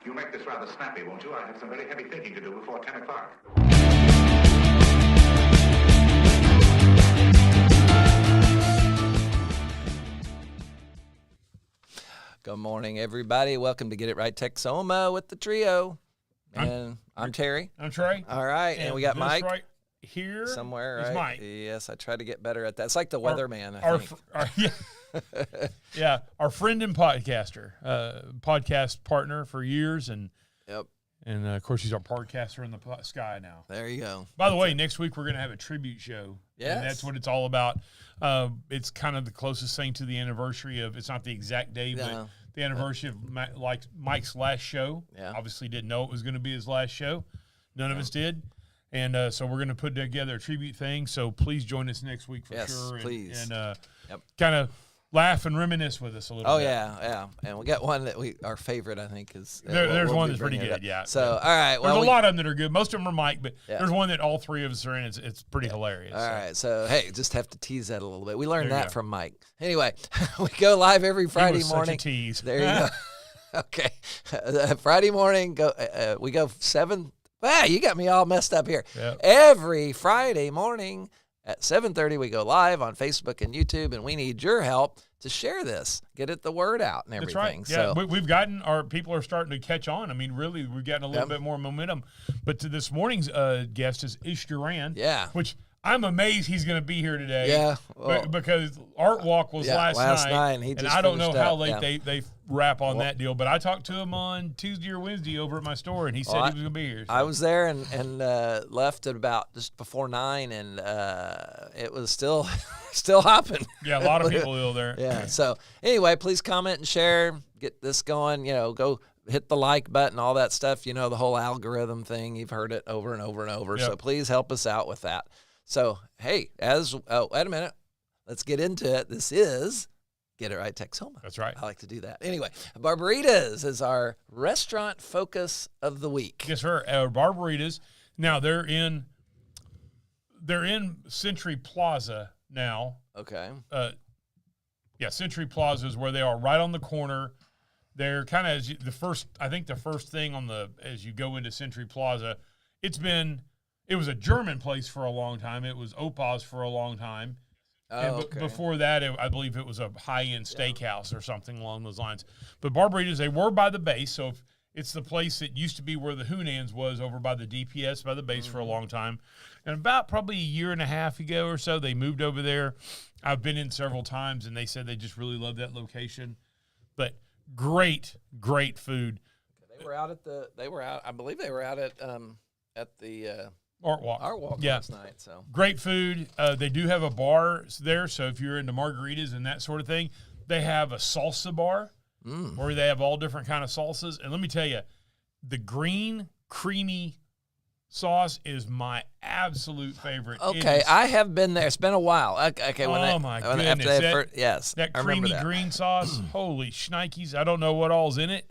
You'll make this rather snappy, won't you? I have some very heavy thinking to do before 10 o'clock. Good morning, everybody. Welcome to Get It Right Texoma with the trio. And I'm Terry. I'm Trey. All right, and we got Mike. Right here somewhere, is right? Mike. Yes, I tried to get better at that. It's like the weatherman, I think. Yeah, our friend and podcaster, podcast partner for years, and of course he's our podcaster in the sky now. There you go. By the way, next week we're going to have a tribute show. Yes. And that's what it's all about. It's kind of the closest thing to the anniversary of. It's not the exact day, but the anniversary of Mike's last show. Yeah. Obviously, didn't know it was going to be his last show. None of us did. And so we're going to put together a tribute thing. So please join us next week for sure. Yes, please. And kind of laugh and reminisce with us a little bit. Oh, yeah. And we got one that our favorite, I think, is. There's one that's pretty good, yeah. So, all right. Well, there's a lot of them that are good. Most of them are Mike, but there's one that all three of us are in. It's pretty hilarious. All right. So, hey, just have to tease that a little bit. We learned that from Mike. Anyway, we go live every Friday morning. Such a tease. There you go. Okay. Friday morning, we go 7. Wow, you got me all messed up here. Yep. Every Friday morning at 7:30, we go live on Facebook and YouTube, and we need your help to share this, get the word out and everything. That's right. Yeah, so, we've gotten our people are starting to catch on. I mean, really, we've gotten a little bit more momentum. But to this morning's guest is Ish Duran. Yeah. Which I'm amazed he's going to be here today. Yeah. Well, because Artwalk was last night. And he just I don't know how up. late they wrap on that deal. But I talked to him on Tuesday or Wednesday over at my store, and he said he was going to be here. So. I was there and left at about just before 9, and it was still hopping. Yeah, a lot of people ill there. Yeah. So anyway, please comment and share. Get this going. Go hit the like button, all that stuff. The whole algorithm thing. You've heard it over and over and over. Yep. So please help us out with that. So, hey, wait a minute. Let's get into it. This is Get It Right Texoma. That's right. I like to do that. Anyway, Barbaritas is our restaurant focus of the week. Yes, sir. Barbaritas. Now, they're in Century Plaza now. Okay. Century Plaza is where they are, right on the corner. They're kind of the first thing as you go into Century Plaza. It was a German place for a long time. It was Opa's for a long time. Before that, I believe it was a high-end steakhouse or something along those lines. But Barbaritas, they were by the base, so it's the place that used to be where the Hunans was over by the DPS, by the base for a long time. And about probably a year and a half ago or so, they moved over there. I've been in several times, and they said they just really love that location. But great food. I believe they were out at the Artwalk last night. So great food. They do have a bar there, so if you're into margaritas and that sort of thing, they have a salsa bar where they have all different kind of salsas. And let me tell you, the green creamy sauce is my absolute favorite. Okay, I have been there. It's been a while. Okay, my goodness! Yes, that creamy green sauce. Holy shnikes! I don't know what all's in it.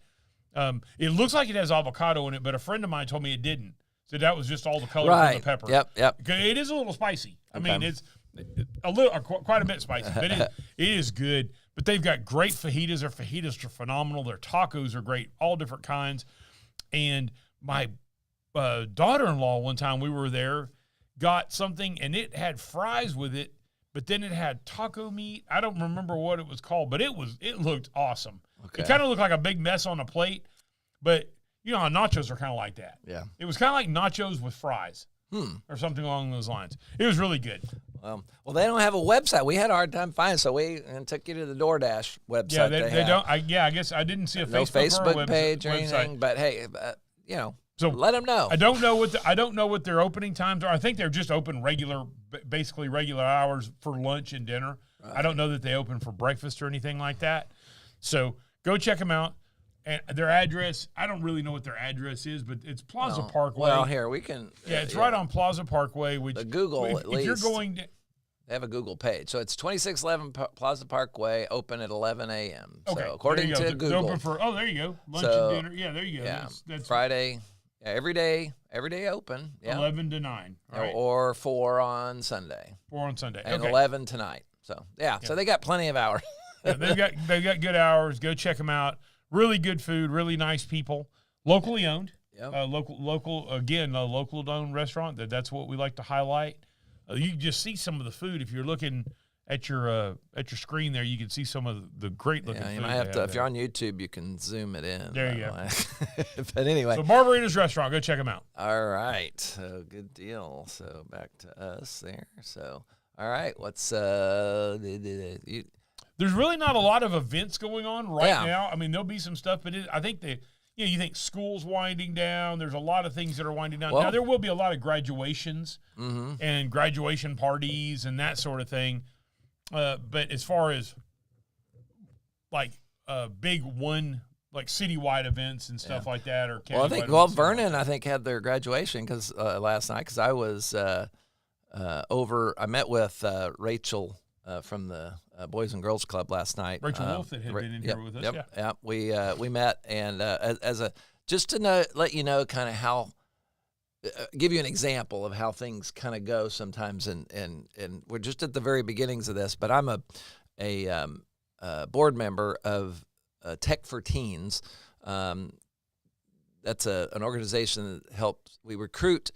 It looks like it has avocado in it, but a friend of mine told me it didn't. So that was just all the color from the pepper. Yep. It is a little spicy. I mean, it's quite a bit spicy, but it is good. But they've got great fajitas. Their fajitas are phenomenal. Their tacos are great, all different kinds. And my daughter-in-law, one time we were there, got something, and it had fries with it, but then it had taco meat. I don't remember what it was called, but it looked awesome. Okay. It kind of looked like a big mess on a plate, but you know how nachos are kind of like that. Yeah. It was kind of like nachos with fries or something along those lines. It was really good. Well, they don't have a website. We had a hard time finding, so we took you to the DoorDash website. Yeah, they don't. I guess I didn't see a Facebook page or anything. But hey, so let them know. I don't know what their opening times are. I think they're just open basically regular hours for lunch and dinner. Right. I don't know that they open for breakfast or anything like that. So go check them out. And their address, I don't really know what their address is, but it's Plaza Parkway. Well, here, we can. Yeah, it's right on Plaza Parkway. Which the Google, if you're going to. They have a Google page. So it's 2611 Plaza Parkway, open at 11 a.m. Okay. So according to Google. They're open for, there you go. Lunch and dinner. Yeah, there you go. Yeah, that's Friday. Yeah, every day open. Yeah. 11 to 9. Right. Or 4 on Sunday. 4 on Sunday. And 11 tonight. So, so they got plenty of hours. Yeah, they've got good hours. Go check them out. Really good food, really nice people. Locally owned. Yep. Local owned restaurant. That's what we like to highlight. You can just see some of the food if you're looking at your screen there. You can see some of the great looking food. You might have to. If you're on YouTube, you can zoom it in. There you go. But anyway, so Barbarita's restaurant. Go check them out. All right. So good deal. So back to us there. So all right. What's There's really not a lot of events going on right Yeah. now. I mean, there'll be some stuff, but I think you think school's winding down. There's a lot of things that are winding down. Well, now, there will be a lot of graduations mm-hmm. and graduation parties and that sort of thing. But as far as like big citywide events and stuff like that, or I think Vernon had their graduation because last night because I was over. I met with Rachel from the Boys and Girls Club last night. Rachel Wolf that had been in here with us. Yeah. We met and just to let you know kind of how. Give you an example of how things kind of go sometimes, and we're just at the very beginnings of this. But I'm a board member of Tech for Teens. That's an organization that helps. We recruit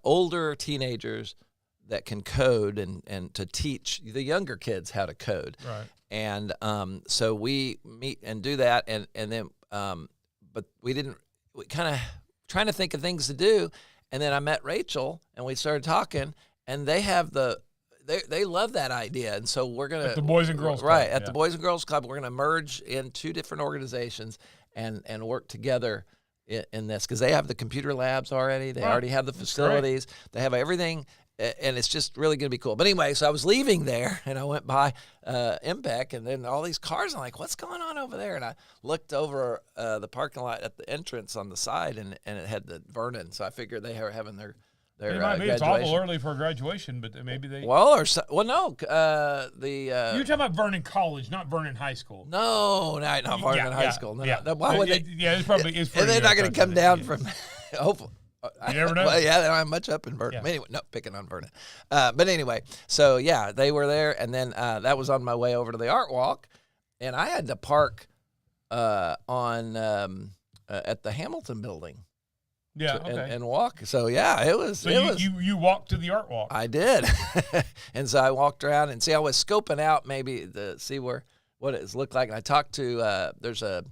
older teenagers that can code and to teach the younger kids how to code. Right. And so we meet and do that, and then but we kind of trying to think of things to do, and then I met Rachel and we started talking, and they have they love that idea, and so we're gonna at the Boys and Girls Club, right at the Boys and Girls Club, we're gonna merge in two different organizations and work together in this because they have the computer labs already, they already have the facilities, they have everything. And it's just really going to be cool. But anyway, so I was leaving there, and I went by MPEC, and then all these cars. I'm like, what's going on over there? And I looked over the parking lot at the entrance on the side, and it had the Vernon. So I figured they were having their it might be. graduation. It's awful early for a graduation, but maybe they. No. You're talking about Vernon College, not Vernon High School. No, not Vernon High School. No, no. Why would they? Yeah, it's probably. And they're not going to come down from. Hopefully. You never know. Well, yeah, they don't have much up in Vernon. Yeah. Anyway, no, picking on Vernon. But anyway, so yeah, they were there, and then that was on my way over to the Artwalk, and I had to park on at the Hamilton building. Yeah, okay. And walk. So yeah, it was. So it you walked to the Artwalk. I did, and so I walked around and I was scoping out maybe to see what it looked like. And I talked to there's a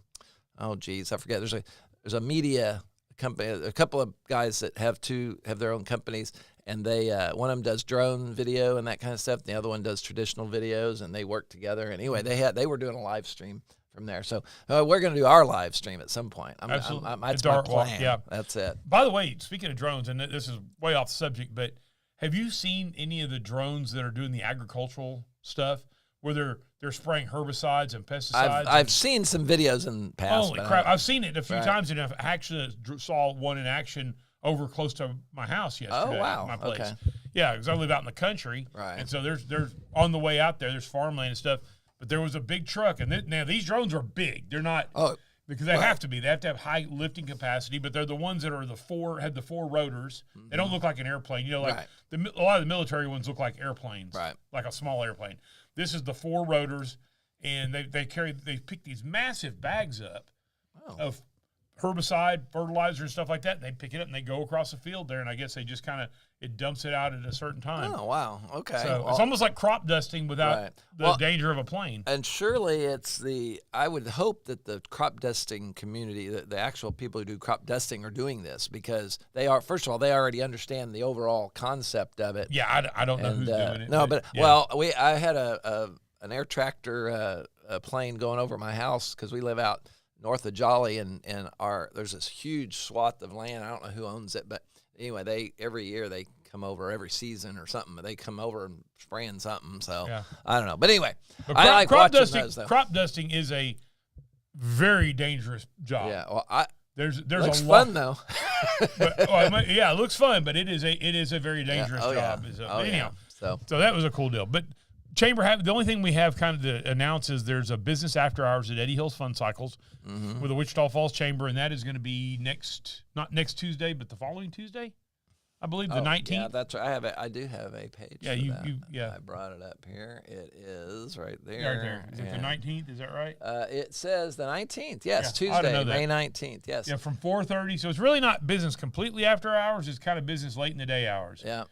media company, a couple of guys that have their own companies, and they one of them does drone video and that kind of stuff. The other one does traditional videos, and they work together. And anyway, they were doing a live stream from there. So we're going to do our live stream at some point. Absolutely. That's my plan. Yeah, that's it. By the way, speaking of drones, and this is way off the subject, but have you seen any of the drones that are doing the agricultural stuff where they're spraying herbicides and pesticides? I've seen some videos in the past. Holy crap! I've seen it a few times, and I actually saw one in action over close to my house yesterday. Oh wow! My place. Okay. Yeah, because I live out in the country, right? And so there's on the way out there's farmland and stuff. But there was a big truck, and now these drones are big. They're not because they have to be. They have to have high lifting capacity, but they're the ones that are the four rotors. Mm-hmm. They don't look like an airplane. You know, like a lot of the military ones look like airplanes, right? Like a small airplane. This is the four rotors, and they pick these massive bags up of herbicide, fertilizer, and stuff like that. They pick it up and they go across the field there, and I guess they just it dumps it out at a certain time. Oh wow, okay. So it's almost like crop dusting without the danger of a plane. And surely I would hope that the crop dusting community, the actual people who do crop dusting, are doing this because they are. First of all, they already understand the overall concept of it. Yeah, I don't know who's doing it. No, but I had an air tractor plane going over my house because we live out north of Jolly, and there's this huge swath of land. I don't know who owns it, but anyway, every year they come over, every season or something. They come over and spraying something. So I don't know, but anyway, I like watching those. Though. Crop dusting is a very dangerous job. Yeah, well, there's looks a lot, fun though. It looks fun, but it is a very dangerous job. Anyhow, so that was a cool deal, but. Chamber the only thing we have kind of to announce is there's a business after hours at Eddie Hill's Fun Cycles with the Wichita Falls Chamber, and that is going to be not next Tuesday, but the following Tuesday. I believe the 19th. Yeah, that's right. I do have a page. Yeah, I brought it up here. It is right there. Right there. Is it the 19th? Is that right? It says the 19th. Yes, Yeah, I Tuesday, know that. May 19th. Yes. Yeah, from 4:30. So it's really not business completely after hours. It's kind of business late in the day hours. Yeah,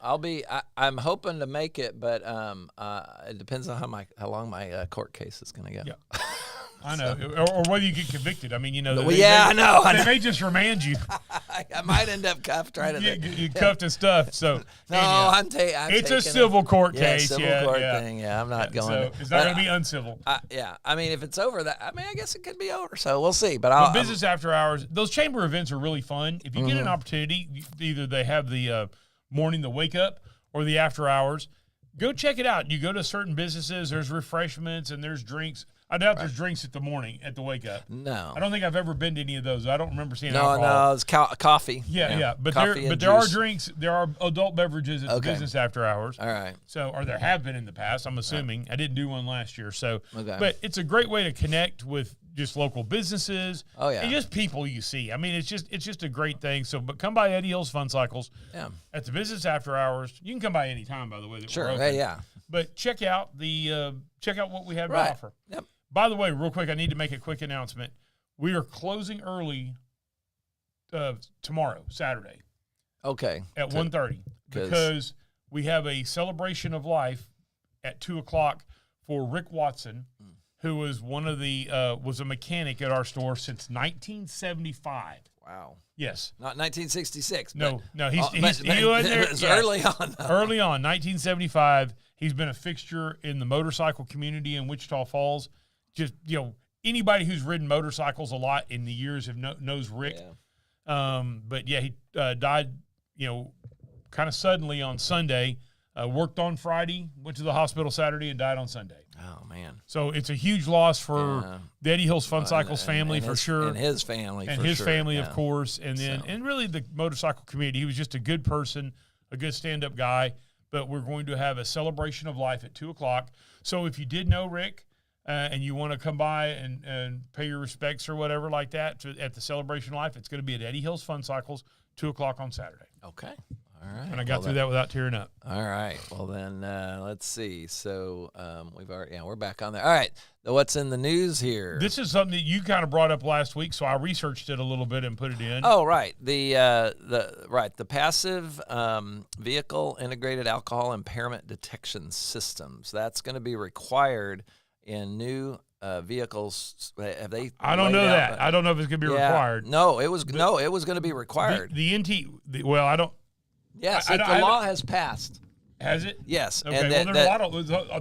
I'm hoping to make it, but it depends on how long my court case is going to go. Yeah. I know, or whether you get convicted. I mean, I know. I know. They may just remand you. I might end up cuffed right at it. You cuffed and stuff. So no, it's a civil court case. Civil court thing. Yeah, I'm not going. So it's not going to be uncivil. Yeah, I mean, if it's over that, I guess it could be over. So we'll see. But business after hours, those chamber events are really fun. If you get an opportunity, either they have the morning, the wake up, or the after hours. Go check it out. You go to certain businesses. There's refreshments and there's drinks. I doubt there's drinks at the wake up. No, I don't think I've ever been to any of those. I don't remember seeing alcohol. No, it's coffee. Yeah. But there are drinks. There are adult beverages at the business after hours. All right. So, or there have been in the past. I'm assuming. I didn't do one last year. So, okay. But it's a great way to connect with just local businesses. Oh yeah. And just people you see. I mean, it's just a great thing. So, but come by Eddie Hill's Fun Cycles. Yeah. At the business after hours. You can come by any time, by the way. Sure. We're open. Yeah. But check out what we have to offer. Yep. By the way, real quick, I need to make a quick announcement. We are closing early tomorrow, Saturday. Okay. At 1:30 because we have a celebration of life at 2:00 for Rick Watson, who was was a mechanic at our store since 1975. Wow. Yes. Not 1966. No, he wasn't there. It was early on. Early on, 1975. He's been a fixture in the motorcycle community in Wichita Falls. Just, anybody who's ridden motorcycles a lot in the years knows Rick. Yeah. But yeah, he died, kind of suddenly on Sunday. Worked on Friday, went to the hospital Saturday, and died on Sunday. Oh man! So it's a huge loss for the Eddie Hill's Fun Cycles family for sure, and his family, of course, and then and really the motorcycle community. He was just a good person, a good stand-up guy. But we're going to have a celebration of life at 2:00. So if you did know Rick and you want to come by and pay your respects or whatever like that at the celebration of life, it's going to be at Eddie Hill's Fun Cycles, 2:00 on Saturday. Okay. All right. And I got through that without tearing up. All right. Well, then let's see. So we're back on there. All right. What's in the news here? This is something that you kind of brought up last week, so I researched it a little bit and put it in. Oh, right. The passive vehicle integrated alcohol impairment detection systems. That's going to be required in new vehicles. Have they? I don't know that. I don't know if it's going to be required. No, it was going to be required. I don't. Yes, the law has passed. Has it? Yes. Okay. And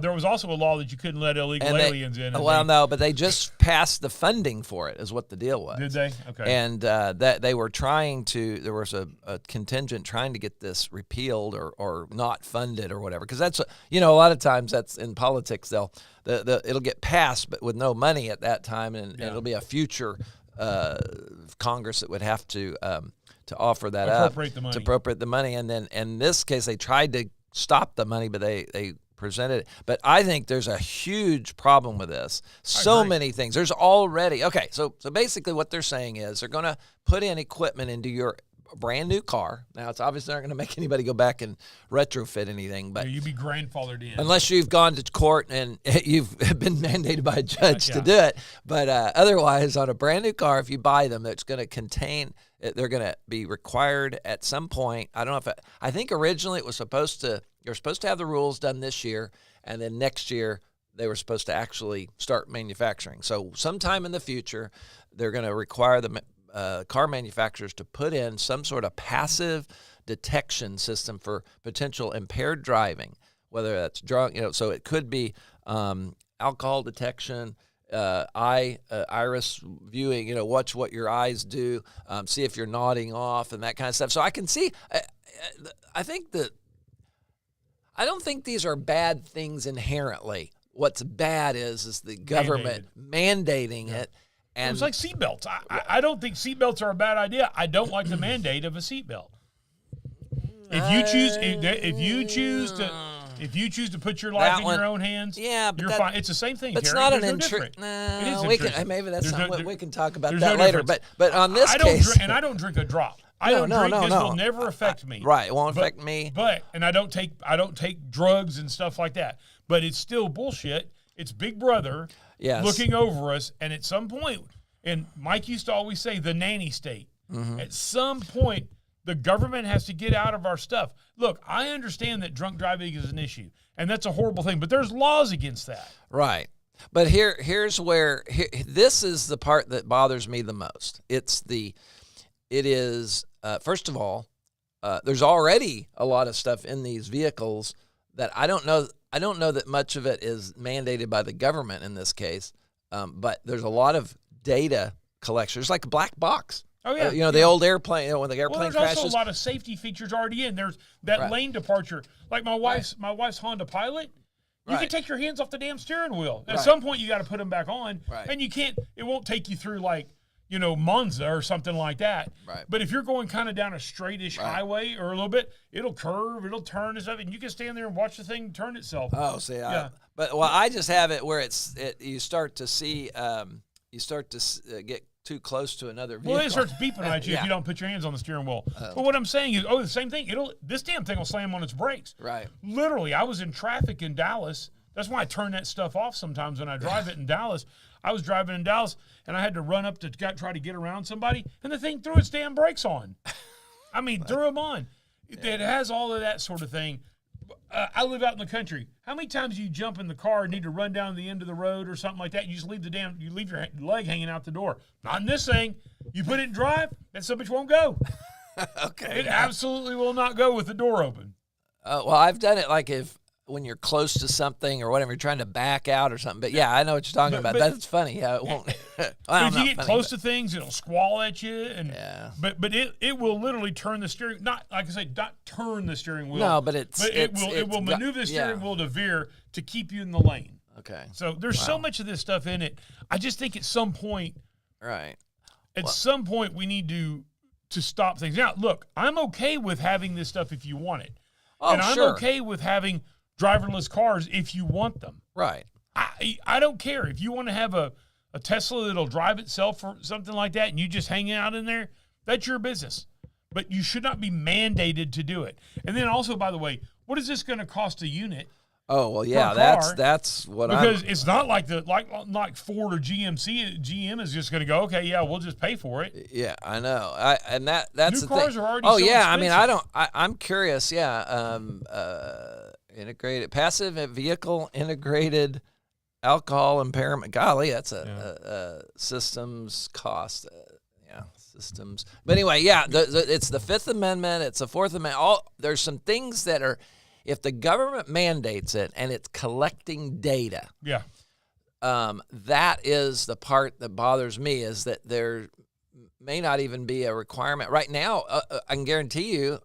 there was also a law that you couldn't let illegal aliens in. No, but they just passed the funding for it, is what the deal was. Did they? Okay. And that they were trying to. There was a contingent trying to get this repealed or not funded or whatever. Because that's a lot of times that's in politics. It'll get passed, but with no money at that time, and it'll be a future Congress that would have to offer that to appropriate the money. And then in this case, they tried to stop the money, but they presented it. But I think there's a huge problem with this. So many things. There's already so basically what they're saying is they're going to put in equipment into your brand new car. Now it's obviously not going to make anybody go back and retrofit anything, but you'd be grandfathered in unless you've gone to court and you've been mandated by a judge to do it. But otherwise, on a brand new car, if you buy them, it's going to contain. They're going to be required at some point. I don't know I think originally it was you're supposed to have the rules done this year, and then next year they were supposed to actually start manufacturing. So sometime in the future, they're going to require the car manufacturers to put in some sort of passive detection system for potential impaired driving, whether that's drunk, so it could be alcohol detection, iris viewing, watch what your eyes do, see if you're nodding off and that kind of stuff. So I can see, I don't think these are bad things inherently. What's bad is the government mandating it. And it's like seatbelts. I don't think seatbelts are a bad idea. I don't like the mandate of a seatbelt. If you choose to put your life in your own hands, you're fine. It's the same thing. It's Terry. not There's an intrusion. Maybe that's something we can talk about that later. But on this case, I don't drink a drop. I don't drink. No, this no. will never affect me. Right, it won't affect me. But and I don't take drugs and stuff like that. But it's still bullshit. It's Big Brother looking over us, and at some point, and Mike used to always say the nanny state. Mm-hmm. At some point, the government has to get out of our stuff. Look, I understand that drunk driving is an issue, and that's a horrible thing, but there's laws against that. Right. But here's where this is the part that bothers me the most. First of all, there's already a lot of stuff in these vehicles that I don't know that much of it is mandated by the government in this case, but there's a lot of data collection. There's like a black box. Oh yeah, the old airplane. When the airplane crashes. There's also a lot of safety features already in. There's that lane departure. Like my wife's Honda Pilot. You can take your hands off the damn steering wheel. At some point, you got to put them back on, and you can't. It won't take you through like Monza or something like that. Right. But if you're going kind of down a straightish highway or a little bit, it'll curve, it'll turn and stuff, and you can stand there and watch the thing turn itself. Oh, see, I just have it where you start to see, get too close to another vehicle. Well, it starts beeping at you if you don't put your hands on the steering wheel. But what I'm saying is, the same thing. This damn thing will slam on its brakes. Right. Literally, I was in traffic in Dallas. That's why I turn that stuff off sometimes when I drive it in Dallas. I was driving in Dallas, and I had to run up to try to get around somebody, and the thing threw its damn brakes on. I mean, threw them on. It has all of that sort of thing. I live out in the country. How many times do you jump in the car and need to run down the end of the road or something like that? You just leave your leg hanging out the door. Not in this thing. You put it in drive, that subbitch won't go. Okay. It absolutely will not go with the door open. Well, I've done it like when you're close to something or whatever, you're trying to back out or something. But yeah, I know what you're talking about. That's funny. Yeah, it won't. If you get close to things, it'll squall at you. And but it will literally turn the steering. Not like I say, not turn the steering wheel. No, but it will maneuver the steering wheel to veer to keep you in the lane. Okay. So there's so much of this stuff in it. I just think at some point, some point we need to stop things. Now, look, I'm okay with having this stuff if you want it, and I'm okay with having driverless cars if you want them. Right. I don't care. If you want to have a Tesla that'll drive itself or something like that and you just hang out in there, that's your business. But you should not be mandated to do it. And then also, by the way, what is this going to cost a unit? Oh, well, yeah, that's what because it's not like like Ford or GM is just going to go, okay, yeah, we'll just pay for it. Yeah, I know. That's new the cars thing. Are already so expensive. I mean, I'm curious. Yeah, integrated passive vehicle integrated alcohol impairment. Golly, that's a systems cost. Systems. But anyway, it's the Fifth Amendment. It's the Fourth Amendment. There's some things that are, if the government mandates it and it's collecting data. Yeah. That is the part that bothers me, is that there may not even be a requirement right now. I can guarantee you,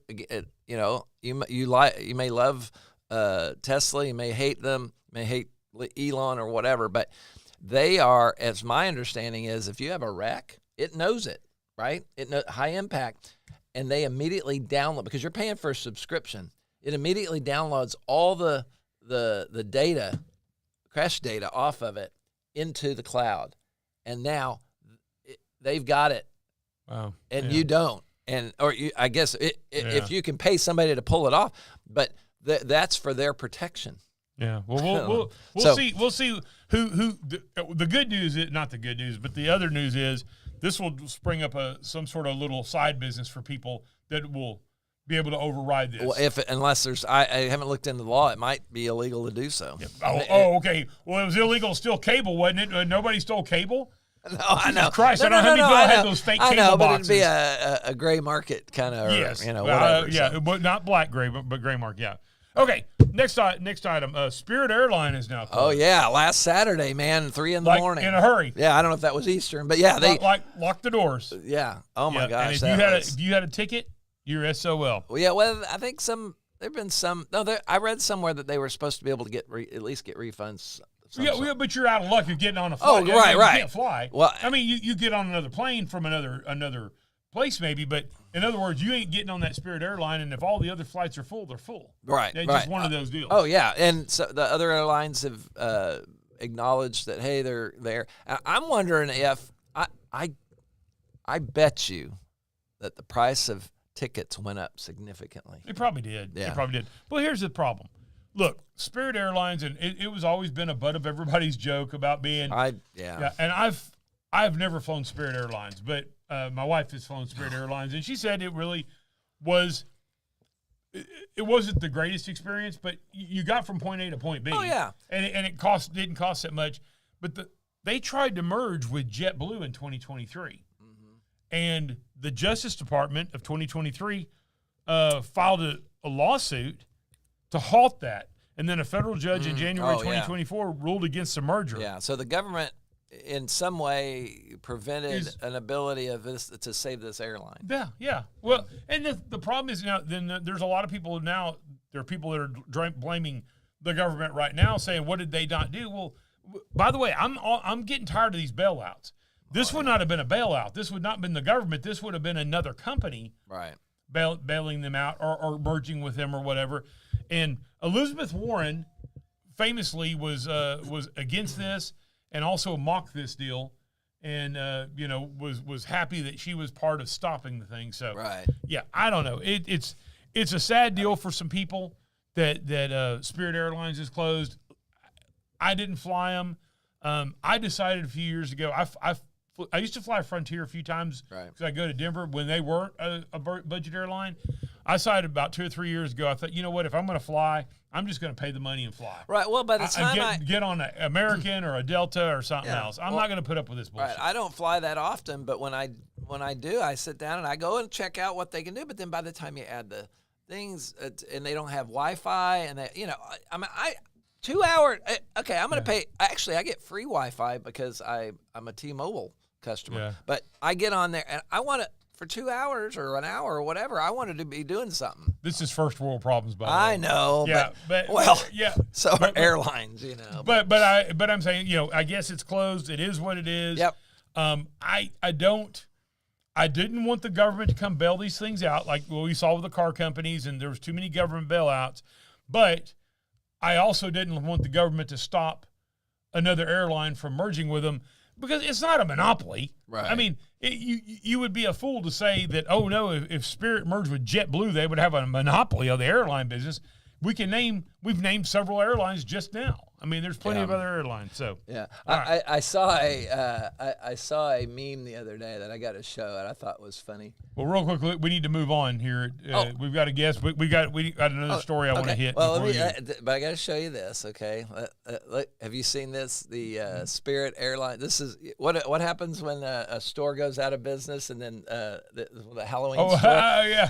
you may love Tesla, you may hate them, may hate Elon or whatever, but they are, as my understanding is, if you have a wreck, it knows it, right? It knows high impact, and they immediately download, because you're paying for a subscription. It immediately downloads all the data, crash data off of it into the cloud, and now they've got it. Wow. And you don't, I guess if you can pay somebody to pull it off, but that's for their protection. Yeah. Well, we'll see who the good news is, not the good news, but the other news is this will spring up some sort of little side business for people that will be able to override this. Well, unless there's, I haven't looked into the law, it might be illegal to do so. Yeah. Okay. Well, it was illegal to steal cable, wasn't it? Nobody stole cable. No, I know. Christ, I don't know how many people had those fake cable boxes. But it'd be a gray market kind of, whatever. But not black gray, but gray market. Yeah. Okay. Next item. Spirit Airline is now closed. Oh yeah, last Saturday, man, 3 in the morning. In a hurry. Yeah, I don't know if that was Eastern, but yeah, they locked the doors. Yeah. Oh my gosh. And if you had a ticket, you're SOL. Well, yeah. Well, I think there've been some. No, I read somewhere that they were supposed to be able to get at least get refunds. Yeah, but you're out of luck. You're getting on a flight. Oh, right. You can't fly. Well, I mean, you get on another plane from another place maybe, but in other words, you ain't getting on that Spirit Airline, and if all the other flights are full, they're full. Right. It's just one of those deals. Oh yeah, and so the other airlines have acknowledged that, hey, they're there. I'm wondering if I bet you that the price of tickets went up significantly. It probably did. Yeah. It probably did. Well, here's the problem. Look, Spirit Airlines, and it was always been a butt of everybody's joke about being. Yeah. And I've never flown Spirit Airlines, but my wife has flown Spirit Airlines, and she said it really was. It wasn't the greatest experience, but you got from point A to point B. Oh yeah. And it didn't cost that much, but they tried to merge with JetBlue in 2023, and the Justice Department of 2023 filed a lawsuit to halt that. And then a federal judge in January 2024 ruled against the merger. Yeah, so the government in some way prevented an ability of this to save this airline. Yeah. Well, and the problem is now there's a lot of people now, there are people that are blaming the government right now saying, what did they not do? Well, by the way, I'm getting tired of these bailouts. This would not have been a bailout. This would not have been the government. This would have been another company bailing them out or merging with them or whatever. And Elizabeth Warren famously was against this and also mocked this deal, and was happy that she was part of stopping the thing. So yeah, I don't know. It's a sad deal for some people that Spirit Airlines is closed. I didn't fly them. I decided a few years ago. I used to fly Frontier a few times because I go to Denver when they weren't a budget airline. I decided about 2 or 3 years ago, I thought, you know what, if I'm going to fly, I'm just going to pay the money and fly. Right. Well, by the time get on an American or a Delta or something else. I'm not going to put up with this bullshit. Right. I don't fly that often, but when I do, I sit down and I go and check out what they can do. But then by the time you add the things, and they don't have Wi-Fi, and they, 2 hours. Okay, I'm going to pay. Actually, I get free Wi-Fi because I'm a T-Mobile customer. Yeah. But I get on there and I want to. For 2 hours or an hour or whatever, I wanted to be doing something. This is first world problems, by the way. I know. Yeah, but so are airlines, But I'm saying, I guess it's closed. It is what it is. Yep. I didn't want the government to come bail these things out like what we saw with the car companies, and there was too many government bailouts. But I also didn't want the government to stop another airline from merging with them, because it's not a monopoly. Right. I mean, you would be a fool to say that, oh, no, if Spirit merged with JetBlue, they would have a monopoly of the airline business. We've named several airlines just now. I mean, there's plenty of other airlines. So yeah, I saw a meme the other day that I got to show it. I thought was funny. Well, real quickly, we need to move on here. We've got a guest. We got another story I want to hit. Well, but I got to show you this. Okay, have you seen this? The Spirit Airline. This is what happens when a store goes out of business, and then the Halloween. Oh, store.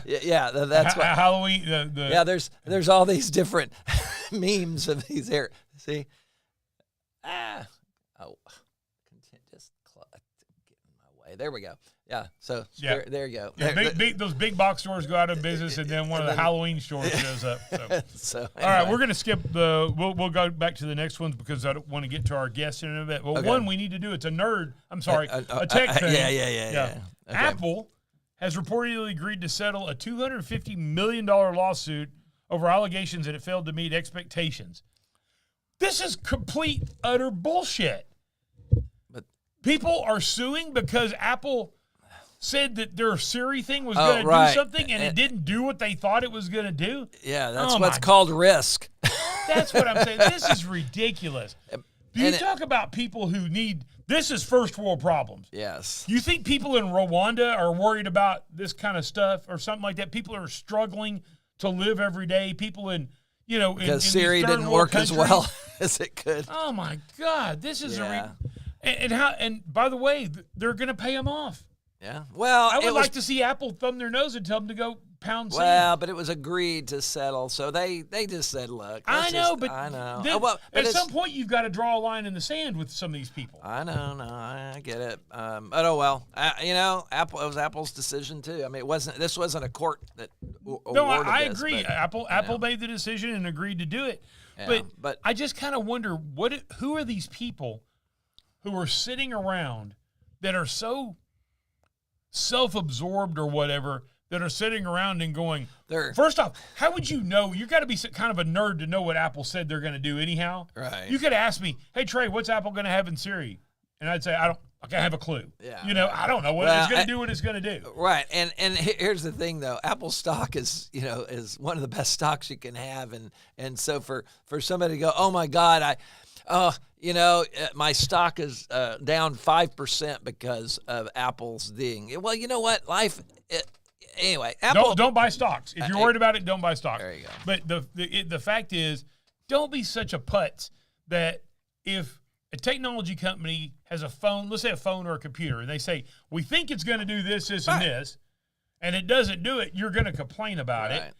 yeah. That's what Halloween. Yeah, there's all these different memes of these air. See, just get in my way. There we go. Yeah. So there you go. Yeah, those big box stores go out of business, and then one of the Halloween stores shows up. So anyway. All right, we're gonna skip the. We'll go back to the next ones because I don't want to get to our guests in a bit. Well, one we need to do. It's a nerd. I'm sorry, a tech thing. Yeah. Okay. Apple has reportedly agreed to settle a $250 million lawsuit over allegations that it failed to meet expectations. This is complete, utter bullshit. But people are suing because Apple said that their Siri thing was going to do something, and it didn't do what they thought it was going to do. Yeah, that's what's called risk. That's what I'm saying. This is ridiculous. You talk about people who need – this is first world problems. Yes. You think people in Rwanda are worried about this kind of stuff or something like that? People are struggling to live every day. People in – because Siri didn't work as well as it could. Oh my God, this is and by the way, they're going to pay them off. Yeah, well, I would like to see Apple thumb their nose and tell them to go pound sand. Well, but it was agreed to settle, so they just said, "Look, I know." At some point, you've got to draw a line in the sand with some of these people. I know, I get it. But oh well, Apple. It was Apple's decision too. I mean, this wasn't a court that. No, I agree. But, Apple made the decision and agreed to do it. Yeah, but I just kind of wonder who are these people who are sitting around that are so self-absorbed or whatever, that are sitting around and going, first off, how would you know? You got to be kind of a nerd to know what Apple said they're going to do anyhow. Right. You could ask me, hey, Trey, what's Apple going to have in Siri? And I'd say, I I can't have a clue. Yeah. You know, I don't know what it's going to do. What it's going to do. Right. And here's the thing, though. Apple stock is one of the best stocks you can have, and so for somebody to go, oh my God, my stock is down 5% because of Apple's thing. Well, you know what? Anyway, Apple. Don't buy stocks. If you're worried about it, don't buy stocks. There you go. But the fact is, don't be such a putz that if a technology company has a phone, let's say a phone or a computer, and they say, we think it's going to do this, this, and this, and it doesn't do it, you're going to complain about it.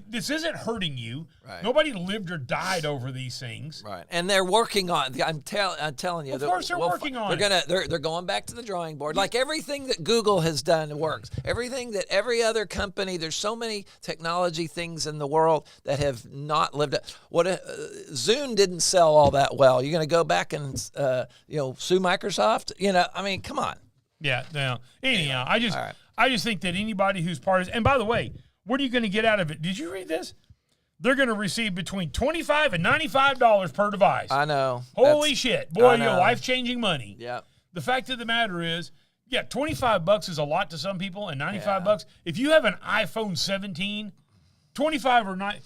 This isn't hurting you. Right. Nobody lived or died over these things. Right, and they're working on. I'm telling you. Of course, they're working on it. They're going back to the drawing board. Like everything that Google has done works. Everything that every other company. There's so many technology things in the world that have not lived up. Zune didn't sell all that well. You're going to go back and sue Microsoft? I mean, come on. Yeah. Now, anyhow, I just think that anybody who's part of, and by the way, what are you going to get out of it? Did you read this? They're going to receive between $25 and $95 per device. I know. Holy shit. Boy, you're life-changing money. Yeah. The fact of the matter is, $25 is a lot to some people, and $95. If you have an iPhone 17, $25 or not.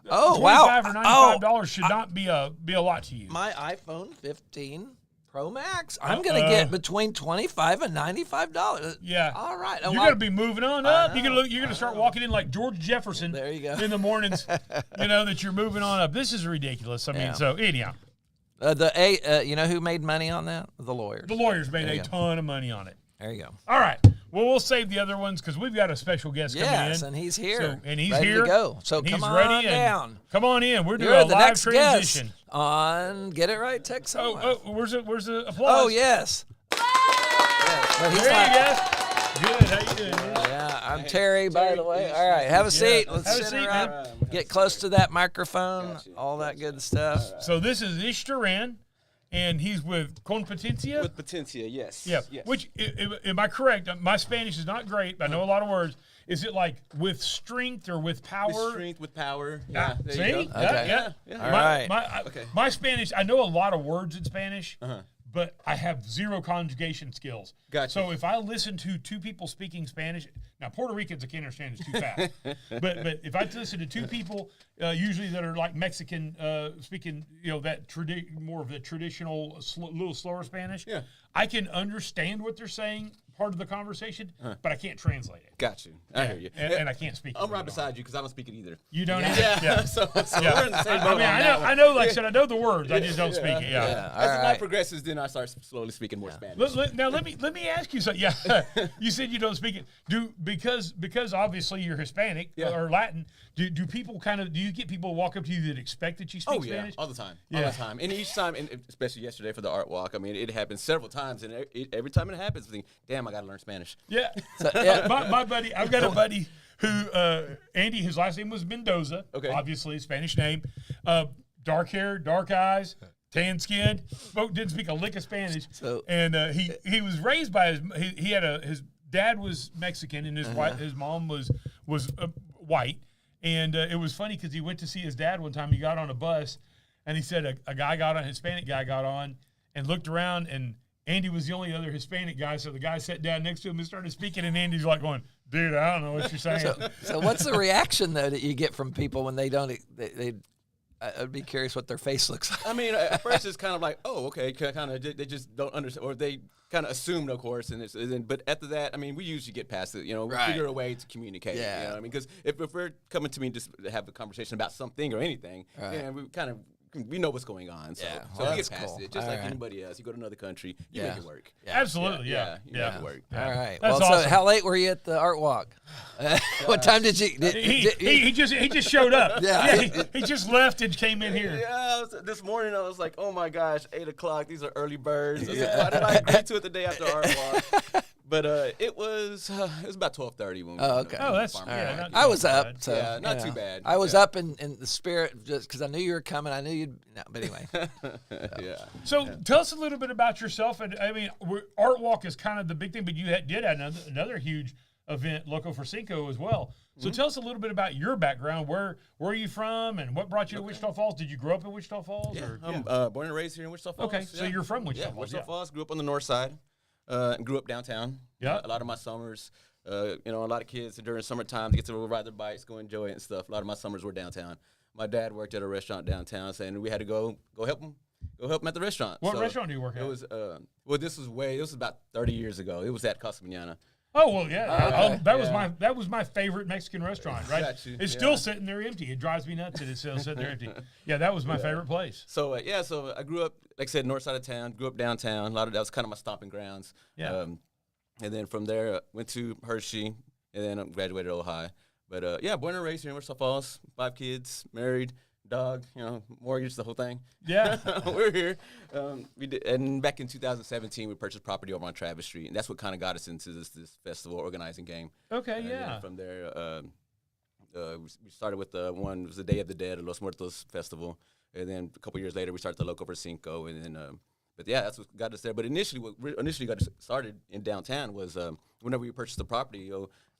Oh, $25 wow. or $95 should not be a lot to you. My iPhone 15 Pro Max, I'm going to get between $25 and $95. Yeah. All right. You're going to be moving on up. You're going to start walking in like George Jefferson. There you go. In the mornings, that you're moving on up. This is ridiculous. I mean, so anyhow. You know who made money on that? The lawyers. The lawyers made a ton of money on it. There you go. All right. Well, we'll save the other ones because we've got a special guest coming in. Yes, and he's here. He's ready here. To go. So come on down. Come on in. We're doing You're a the live next transition. Guest on Get It Right Texoma. Oh, where's the applause? Oh, yes. But he's there you go. Good. How you doing, man? Yeah, I'm Terry, by the way. All right, have a seat. Let's have a sit seat, around. man. Get close to that microphone. All that good stuff. So this is Ish Duran. And he's with Competencia? With Potencia, yes. Yeah. Yes. Which, am I correct? My Spanish is not great, but I know a lot of words. Is it like with strength or with power? With strength, with power. Yeah. See? You go. Yeah. All right. My Spanish, I know a lot of words in Spanish, but I have zero conjugation skills. Gotcha. So if I listen to two people speaking Spanish, now Puerto Ricans I can't understand, it's too fast. but if I listen to two people, usually that are like Mexican speaking, that more of the traditional, little slower Spanish, I can understand what they're saying, part of the conversation, but I can't translate it. Got you. I hear you. And I can't speak it. I'm right beside you because I don't speak it either. You don't Yeah. either? Yeah. So we're in the same boat. I mean, I know, like I said, I know the words. I just don't speak it. Yeah. As the night progresses, then I start slowly speaking more Spanish. Now let me ask you something. Yeah, you said you don't speak it. Because obviously you're Hispanic or Latin. Do you get people to walk up to you that expect that you speak Spanish? All the time. All the time. And each time, and especially yesterday for the Artwalk, I mean, it happened several times, and every time it happens, I think, damn, I got to learn Spanish. Yeah. My buddy, I've got a buddy who Andy. His last name was Mendoza. Okay. Obviously, Spanish name. Dark hair, dark eyes, tan skin. Didn't speak a lick of Spanish. And he was raised by his dad was Mexican and his mom was white. And it was funny because he went to see his dad one time. He got on a bus, and he said a Hispanic guy got on and looked around, and Andy was the only other Hispanic guy. So the guy sat down next to him and started speaking, and Andy's like going, dude, I don't know what you're saying. So what's the reaction, though, that you get from people when they don't I'd be curious what their face looks like. I mean, at first it's kind of like, oh, okay, kind of they just don't understand, or they kind of assume, of course, but after that, I mean, we usually get past it, we figure a way to communicate. Yeah. You know what I mean? Because if we're coming to me just to have a conversation about something or anything, we know what's going on. So, so we get past it. Just like anybody else. You go to another country, you make it work. Yeah. Absolutely, yeah. You make it work. All right. That's awesome. So how late were you at the art walk? What time did you? He just showed up. He just left and came in here. Yeah, this morning I was like, oh my gosh, 8 o'clock. These are early birds. Why did I agree to it the day after art walk? But it was about 12:30 when we. Oh, okay. Oh, that's right. I was up, so yeah, not too bad. I was up in the spirit just because I knew you were coming. I knew you'd. No, but anyway. Yeah. So tell us a little bit about yourself. And I mean, Art Walk is kind of the big thing, but you did have another huge event, Loco for Cinco, as well. So tell us a little bit about your background. Where are you from, and what brought you to Wichita Falls? Did you grow up in Wichita Falls? Yeah, I'm born and raised here in Wichita Falls. Okay, so you're from Wichita Falls. Wichita Falls. Grew up on the north side. Grew up downtown. Yeah. A lot of my summers, a lot of kids during summertime to get to ride their bikes, go enjoy it and stuff. A lot of my summers were downtown. My dad worked at a restaurant downtown, and we had to go help him. Go help him at the restaurant. What restaurant do you work at? It was this was about 30 years ago. It was at Casa Mañana. Oh well, yeah. Okay. That was my favorite Mexican restaurant. Right, it's still sitting there empty. It drives me nuts that it's still sitting there empty. Yeah, that was my favorite place. So so I grew up, like I said, north side of town. Grew up downtown. That was kind of my stomping grounds. Yeah. And then from there went to Hershey, and then graduated Ojai. But born and raised here in Wichita Falls. 5 kids, married, dog, mortgage, the whole thing. Yeah. We're here. We did, and back in 2017, we purchased property over on Travis Street, and that's what kind of got us into this festival organizing game. Okay, And yeah. then from there, we started with it was the Day of the Dead, Los Muertos Festival, and then a couple years later, we started the Loco for Cinco, and then. But yeah, that's what got us there. But what initially got us started in downtown was whenever we purchased the property,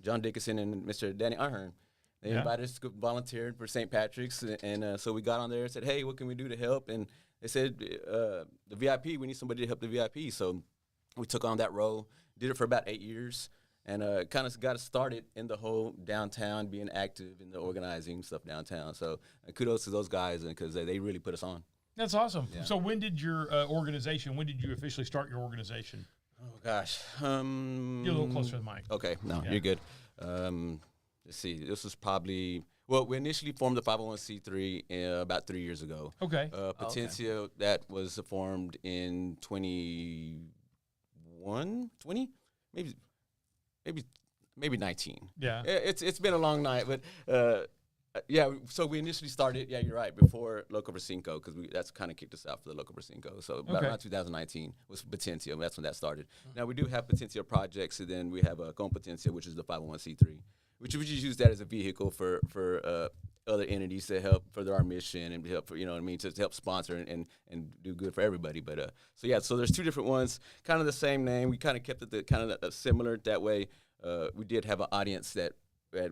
John Dickinson and Mr. Danny Ahern, they invited us to go volunteer for St. Patrick's, and so we got on there and said, hey, what can we do to help? And they said, the VIP, we need somebody to help the VIP. So we took on that role, did it for about 8 years, and kind of got us started in the whole downtown, being active in the organizing stuff downtown. So kudos to those guys because they really put us on. That's awesome. Yeah. So when did your when did you officially start your organization? Oh, gosh. You're a little closer to the mic. Okay, no, Yeah. you're good. Let's see. This was probably, we initially formed the 501c3 about 3 years ago. Okay. Potentia, that was formed in 20, maybe 19. Yeah. It's been a long night, but so we initially started, you're right, before Loco for Cinco, because that's kind of kicked us out for the Loco for Cinco. So about around 2019 was Potentia, that's when that started. Now we do have Potentia projects, and then we have Con Potentia, which is the 501c3, which we just use that as a vehicle for other entities to help further our mission and help, to help sponsor and do good for everybody. But so there's 2 different ones, kind of the same name. We kind of kept it kind of similar that way. We did have an audience that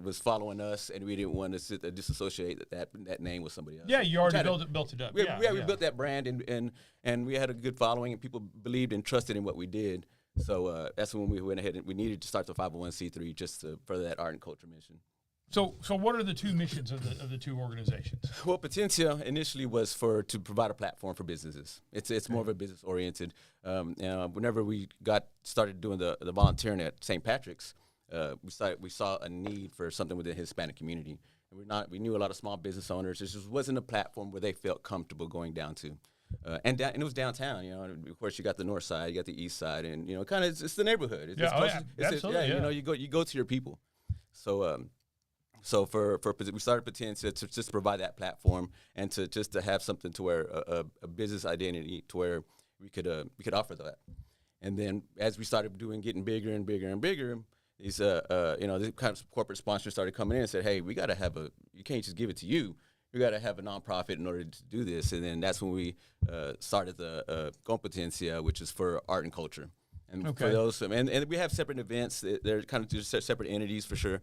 was following us, and we didn't want to disassociate that name with somebody else. Yeah, you already built it up. We built that brand, and we had a good following, and people believed and trusted in what we did. So that's when we went ahead and we needed to start the 501c3 just to further that art and culture mission. So what are the 2 missions of the 2 organizations? Well, Potentia initially was to provide a platform for businesses. It's more of a business oriented. Whenever we started doing the volunteering at St. Patrick's, we saw a need for something within the Hispanic community, and we knew a lot of small business owners. There just wasn't a platform where they felt comfortable going down to, and it was downtown. And of course, you got the north side, you got the east side, and kind of it's the neighborhood. Absolutely. You go to your people. So we started Potentia to just provide that platform and to have something to where a business identity to where we could offer that. And then as we started getting bigger and bigger and bigger, these kind of corporate sponsors started coming in and said, hey, we got to you can't just give it to you. We got to have a nonprofit in order to do this. And then that's when we started the Con Potentia, which is for art and culture. And for those, and we have separate events. They're kind of just separate entities for sure.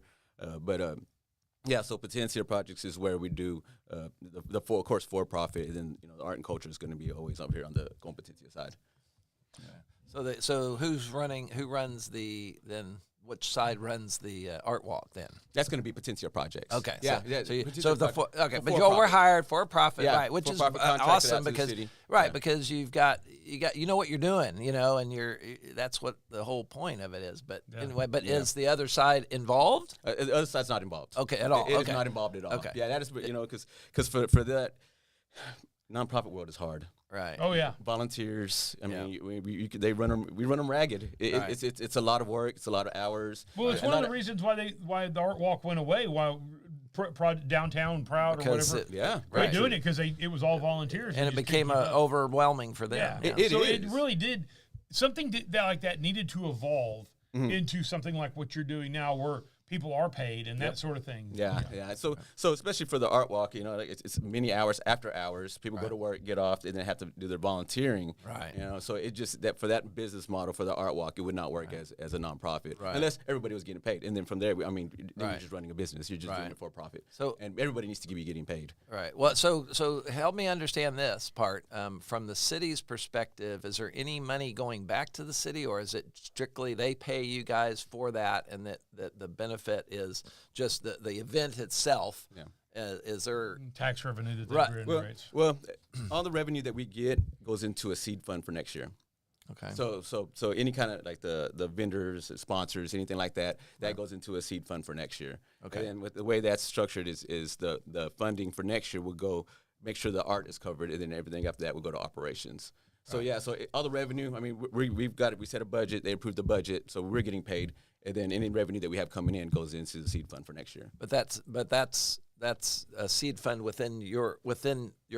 So Potentia Projects is where we do the for-profit, and then the art and culture is going to be always up here on the Con Potentia side. Yeah. So who runs which side runs the Artwalk then? That's going to be Potentia Projects. Okay. Yeah. But y'all were hired for a profit, right? Which is awesome because you've got you know what you're doing, and that's what the whole point of it is. But anyway, is the other side involved? The other side's not involved. Okay, at all. It is not involved at all. Okay. Yeah, that is because for that nonprofit world is hard. Right. Oh yeah. Volunteers. I mean, we run them ragged. It's a lot of work. It's a lot of hours. Well, it's one of the reasons why the Art Walk went away. Why downtown proud because or whatever. Doing it because it was all volunteers, and it became overwhelming for them. Yeah. It really did. Something like that needed to evolve into something like what you're doing now, where people are paid and that sort of thing. Yeah. So especially for the Artwalk, you know, like it's many hours after hours. People go to work, get off, and then have to do their volunteering. Right. You know, so it just that for that business model for the Artwalk, it would not work as a nonprofit unless everybody was getting paid. And then from there, I mean, then you're just running a business. You're just doing it for profit. So and everybody needs to be getting paid. Right. Well, so help me understand this part from the city's perspective. Is there any money going back to the city, or is it strictly they pay you guys for that, and that the benefit is just the event itself? Yeah. Is there tax revenue that they generates? Well, all the revenue that we get goes into a seed fund for next year. Okay. So any kind of like the vendors, sponsors, anything like that, that goes into a seed fund for next year. Okay. And with the way that's structured is the funding for next year will go make sure the art is covered, and then everything after that will go to operations. So so all the revenue. I mean, we've got it. We set a budget. They approved the budget, so we're getting paid, and then any revenue that we have coming in goes into the seed fund for next year. But that's a seed fund within your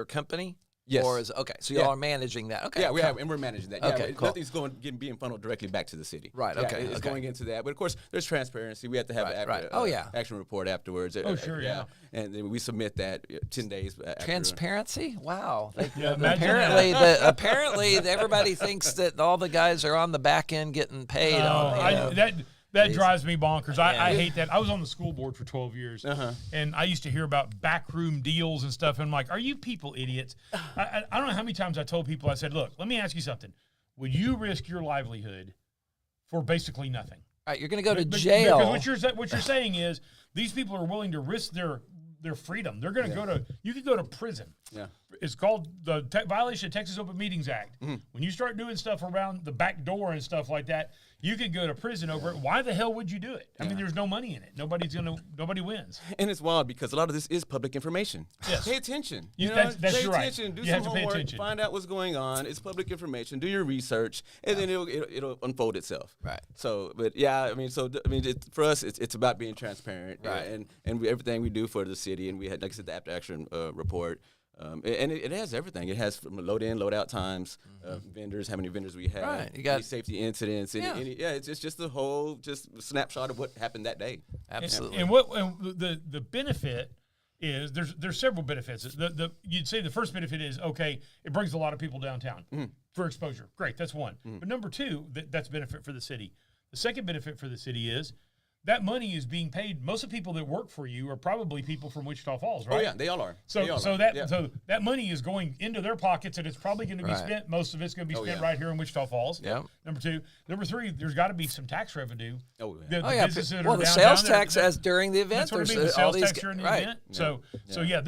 company. Yes. Or okay, so y'all are managing that. Okay. Yeah, we're managing that. Okay, yeah, cool. Nothing's being funneled directly back to the city. Right. Yeah, Okay. It's going into that, but of course, there's transparency. We have to have an action report afterwards. Oh, sure, yeah. And then we submit that 10 days. After. Transparency? Wow. Apparently, everybody thinks that all the guys are on the back end getting paid. That drives me bonkers. I hate that. I was on the school board for 12 years, and I used to hear about backroom deals and stuff, and I'm like, are you people idiots? I don't know how many times I told people, I said, look, let me ask you something. Would you risk your livelihood for basically nothing? All right, you're going to go to jail. Because what you're saying is these people are willing to risk their freedom. They're going to you could go to prison. Yeah. It's called the violation of Texas Open Meetings Act. Mm-hmm. When you start doing stuff around the back door and stuff like that, you could go to prison over it. Why the hell would you do it? I mean, there's no money in it. Nobody wins. And it's wild because a lot of this is public information. Yes. Pay attention. Pay attention. Do some homework. Find out what's going on. It's public information. Do your research, and then it'll unfold itself. Right. So, but for us, it's about being transparent. Right. And everything we do for the city, and we had, like I said, the after action report. And it has everything. It has from load in, load out times, vendors, how many vendors we have, right. You got any safety incidents, it's just the whole snapshot of what happened that day. Absolutely. And the benefit is there's several benefits. You'd say the first benefit is it brings a lot of people downtown for exposure. Great, that's one. But number two, that's benefit for the city. The second benefit for the city is that money is being paid. Most of the people that work for you are probably people from Wichita Falls, right? Oh yeah, they all are. So that money is going into their pockets, and it's probably going to be spent. Most of it's going to be spent right here in Wichita Falls. Yeah. Number two, number three, there's got to be some tax revenue. Oh yeah. The sales tax as during the event. That's what the sales tax during the event. Yeah.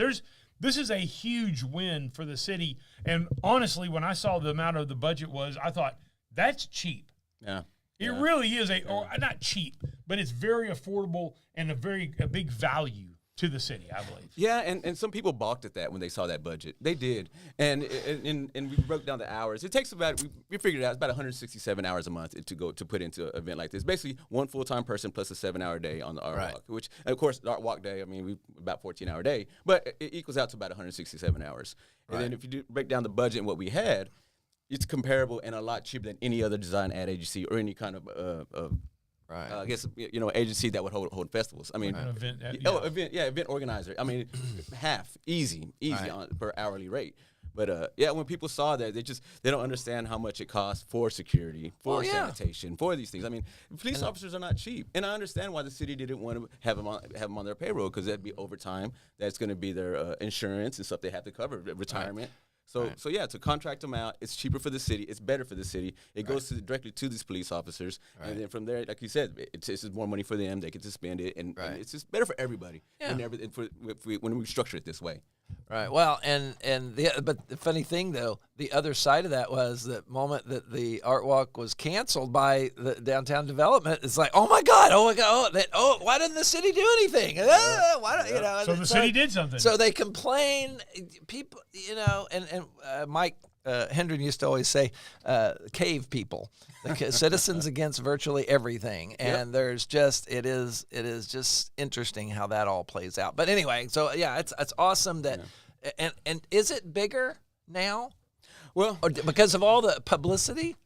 This is a huge win for the city. And honestly, when I saw the amount of the budget I thought that's cheap. Yeah. It really is not cheap, but it's very affordable and a big value to the city, I believe. Yeah, and some people balked at that when they saw that budget. They did, and we broke down the hours. It takes we figured it out. It's about 167 hours a month to put into an event like this. Basically, one full-time person plus a 7-hour day on the Artwalk, which of course the Artwalk day. I mean, we about 14-hour day, but it equals out to about 167 hours. And then if you break down the budget and what we had, it's comparable and a lot cheaper than any other design ad agency or any kind of I guess agency that would hold festivals. I mean, event organizer. I mean, half easy per hourly rate. But when people saw that, they don't understand how much it costs for security, for sanitation, for these things. I mean, police officers are not cheap, and I understand why the city didn't want to have them on their payroll, because that'd be overtime. That's going to be their insurance and stuff they have to cover, retirement. To contract them out, it's cheaper for the city. It's better for the city. It goes directly to these police officers, and then from there, like you said, it's just more money for them. They get to spend it, and it's just better for everybody. Yeah. When we structure it this way. Right. Well, but the funny thing though, the other side of that was the moment that the Artwalk was canceled by the downtown development. It's like, oh my God, why didn't the city do anything? So the city did something. So they complain. People, and Mike Hendren used to always say, cave people, citizens against virtually everything. And it is just interesting how that all plays out. But anyway, so it's awesome that, and is it bigger now? Well, because of all the publicity?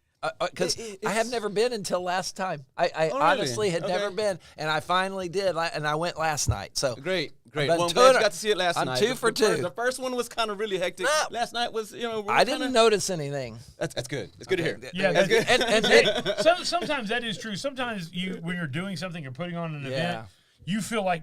because I have never been until last time. I really? honestly had Okay. never been, and I finally did, and I went last night. So Great. I've Well, I'm glad you got to see it last I'm night. 2 for 2. The first one was kind of really hectic. No. Last night was, I didn't notice anything. That's good. It's good to hear. Yeah, That's good. And sometimes that is true. Sometimes when you're doing something or putting on an Yeah. event, you feel like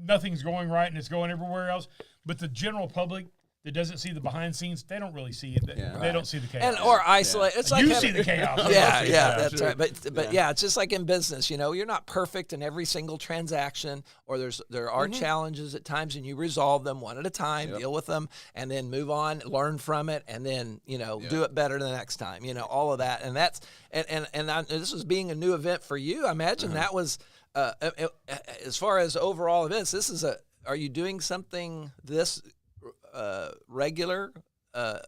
nothing's going right and it's going everywhere else. But the general public that doesn't see the behind scenes, they don't really see it. They don't see the chaos. or isolate. It's like you having- see the chaos. Yeah, that's sure. right. But yeah, it's just like in business. You're not perfect in every single transaction, or there are challenges at times, and you resolve them one at a time, deal with them, and then move on, learn from it, and then do it better the next time. All of that, and that's this was being a new event for you. I imagine that was as far as overall events. This is Are you doing something this regular?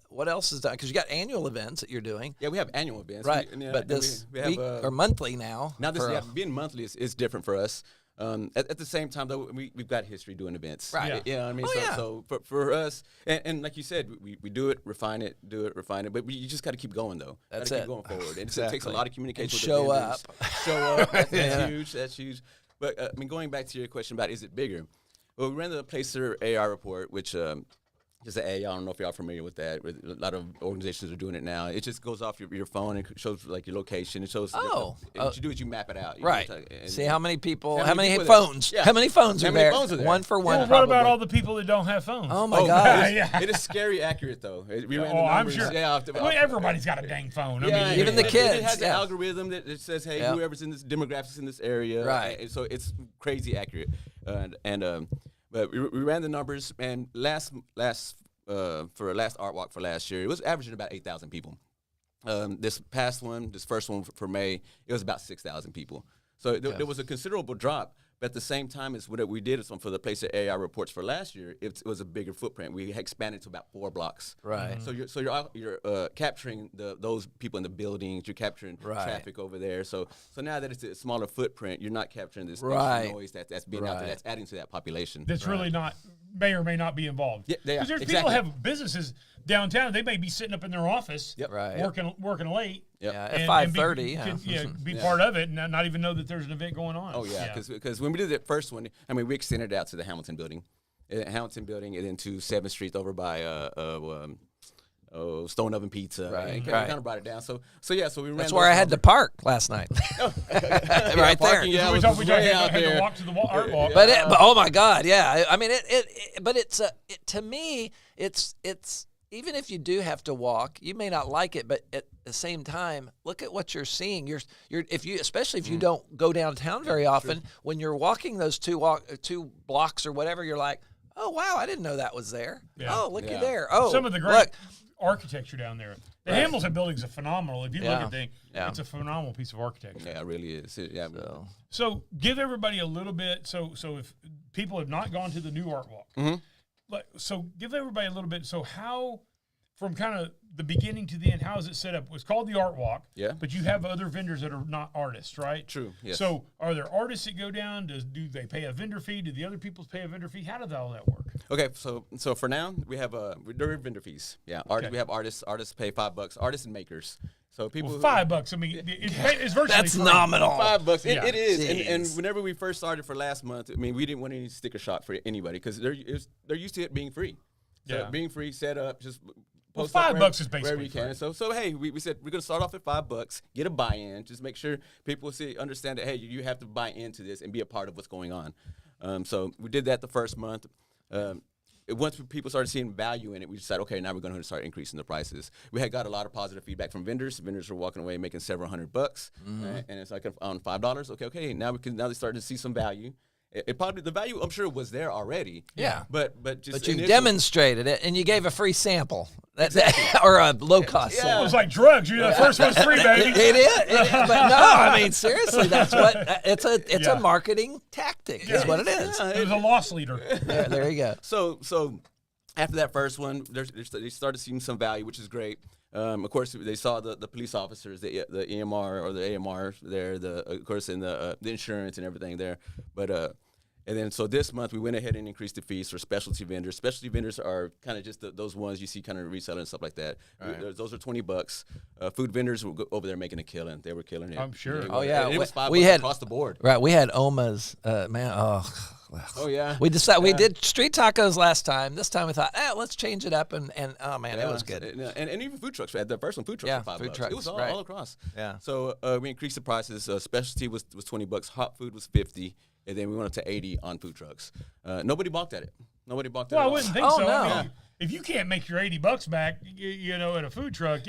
What else is done? Because you got annual events that you're doing. Yeah, we have annual events. Right. We But this we have, week or monthly now. Now this being monthly is different for us. At the same time, though, we've got history doing events. Right. Yeah. I mean, so for us, and like you said, we do it, refine it, but you just got to keep going, though. That's gotta it. keep going forward. And Exactly. it takes a lot of communication And with show the vendors. up. Show up. That's huge. That's huge. But I mean, going back to your question about is it bigger? Well, we ran the Placer AR report, which just an A. I don't know if y'all are familiar with that. A lot of organizations are doing it now. It just goes off your phone and shows like your location. It shows. What you do is you map it out. Right. See how many people, how how many many people are there? phones, Yeah. how many phones How are many there? phones are there? One for one. Well, what probably. about all the people that don't have phones? Oh my Oh, God! Yeah. It is scary accurate though. We ran the I'm numbers. sure. Yeah, Well, everybody's got a dang phone. Yeah, even the it kids, has the yeah. algorithm that says, hey, Yep. whoever's in this demographics in this area. Right. And so it's crazy accurate. But we ran the numbers, and last Artwalk for last year, it was averaging about 8,000 people. This first one for May, it was about 6,000 people. So there was a considerable drop. But at the same time, as what we did for the Placer AI reports for last year, it was a bigger footprint. We expanded to about 4 blocks. Right. So you're capturing those people in the buildings. You're capturing traffic over there. So now that it's a smaller footprint, you're not capturing this extra noise that's being out there. That's adding to that population. That's really may or may not be involved. Yeah, they are. Because there's Exactly. people have businesses downtown. They may be sitting up in their office, Right. working late. Yep. Yeah, and at 5:30. be part of it and not even know that there's an event going on. Oh yeah, because when we did the first one, I mean, we extended it out to the Hamilton building, and then to 7th Street over by Stone Oven Pizza. Right, And right. kind of brought it down. So we ran. That's where I had to park last night. Right there. parking, yeah, we was talked way out had to there. walk to the art walk. But oh my God, yeah. I mean, but it's to me, it's even if you do have to walk, you may not like it, but at the same time, look at what you're seeing. Especially if you don't go downtown very often, when you're walking those two blocks or whatever, you're like, oh wow, I didn't know that was there. Yeah. Oh, looky there. Oh, Some of the great look. architecture down there. The Hamilton building's a phenomenal. If you look Yeah. at it, it's a phenomenal piece of architecture. Yeah, it really is. Yeah. So give everybody a little bit. So if people have not gone to the new Artwalk, so give everybody a little bit. So how, from kind of the beginning to the end, how is it set up? It's called the Artwalk. Yeah. But you have other vendors that are not artists, right? True. Yes. So are there artists that go down? Do they pay a vendor fee? Do the other people pay a vendor fee? How does all that work? Okay, so for now we have there are vendor fees. Yeah, we have artists. Artists pay $5. Artists and makers. So people $5. I mean, it's virtually That's free. nominal. $5. Yeah. It is. Jeez. And whenever we first started for last month, I mean, we didn't want any sticker shock for anybody because they're used to it being free. So Yeah. being free, set up, just Well, post up $5 is wherever basically you can. free. So hey, we said we're gonna start off at $5, get a buy-in, just make sure people understand that hey, you have to buy into this and be a part of what's going on. So we did that the first month. Once people started seeing value in it, we decided, okay, now we're going to start increasing the prices. We had got a lot of positive feedback from vendors. Vendors were walking away making several $100, right? And it's like on $5. Okay, now they started to see some value. It probably the value I'm sure was there already. Yeah. but you demonstrated it, and you gave a free sample, or a low cost It sample. was like drugs. The first one's free, baby. It is, but no, I mean seriously, that's what it's a marketing tactic. Is what it is. It was a loss leader. There you go. So after that first one, they started seeing some value, which is great. Of course, they saw the police officers, the EMR or the AMR there, of course, and the insurance and everything there. But And then so this month we went ahead and increased the fees for specialty vendors. Specialty vendors are kind of just those ones you see kind of reselling and stuff like that. Right. Those are $20. Food vendors were over there making a killing. They were killing it. I'm sure. Oh, yeah. And it was $5 had across the board. Right. We had Oma's, man. Oh yeah. We decided we did street tacos last time. This time we thought, let's change it up, and oh man, it was good. And even food trucks. The first one, food trucks, Yeah, for $5. food trucks, It was right. all across. Yeah. So we increased the prices. Specialty was $20. Hot food was $50, and then we went up to $80 on food trucks. Nobody balked at it. Nobody balked at it. Well, I at all. wouldn't think Oh, so. no. I mean, if you can't make your $80 back, you know, at a food truck,